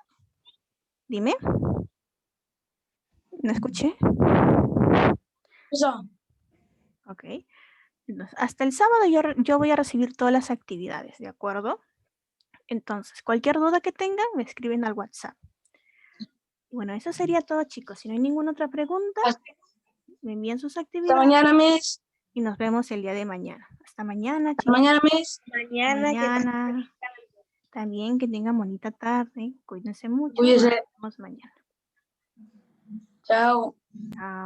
dime. ¿No escuché? Eso. Ok. Entonces, hasta el sábado yo voy a recibir todas las actividades, ¿de acuerdo? Entonces, cualquier duda que tengan, me escriben al WhatsApp. Bueno, eso sería todo, chicos. Si no hay ninguna otra pregunta, me envían sus actividades. Hasta mañana, Miss. Y nos vemos el día de mañana. Hasta mañana, chicos. Hasta mañana, Miss. Mañana. También que tengan bonita tarde. Cuídense mucho. Cuídense. Nos vemos mañana. Chao. Chao.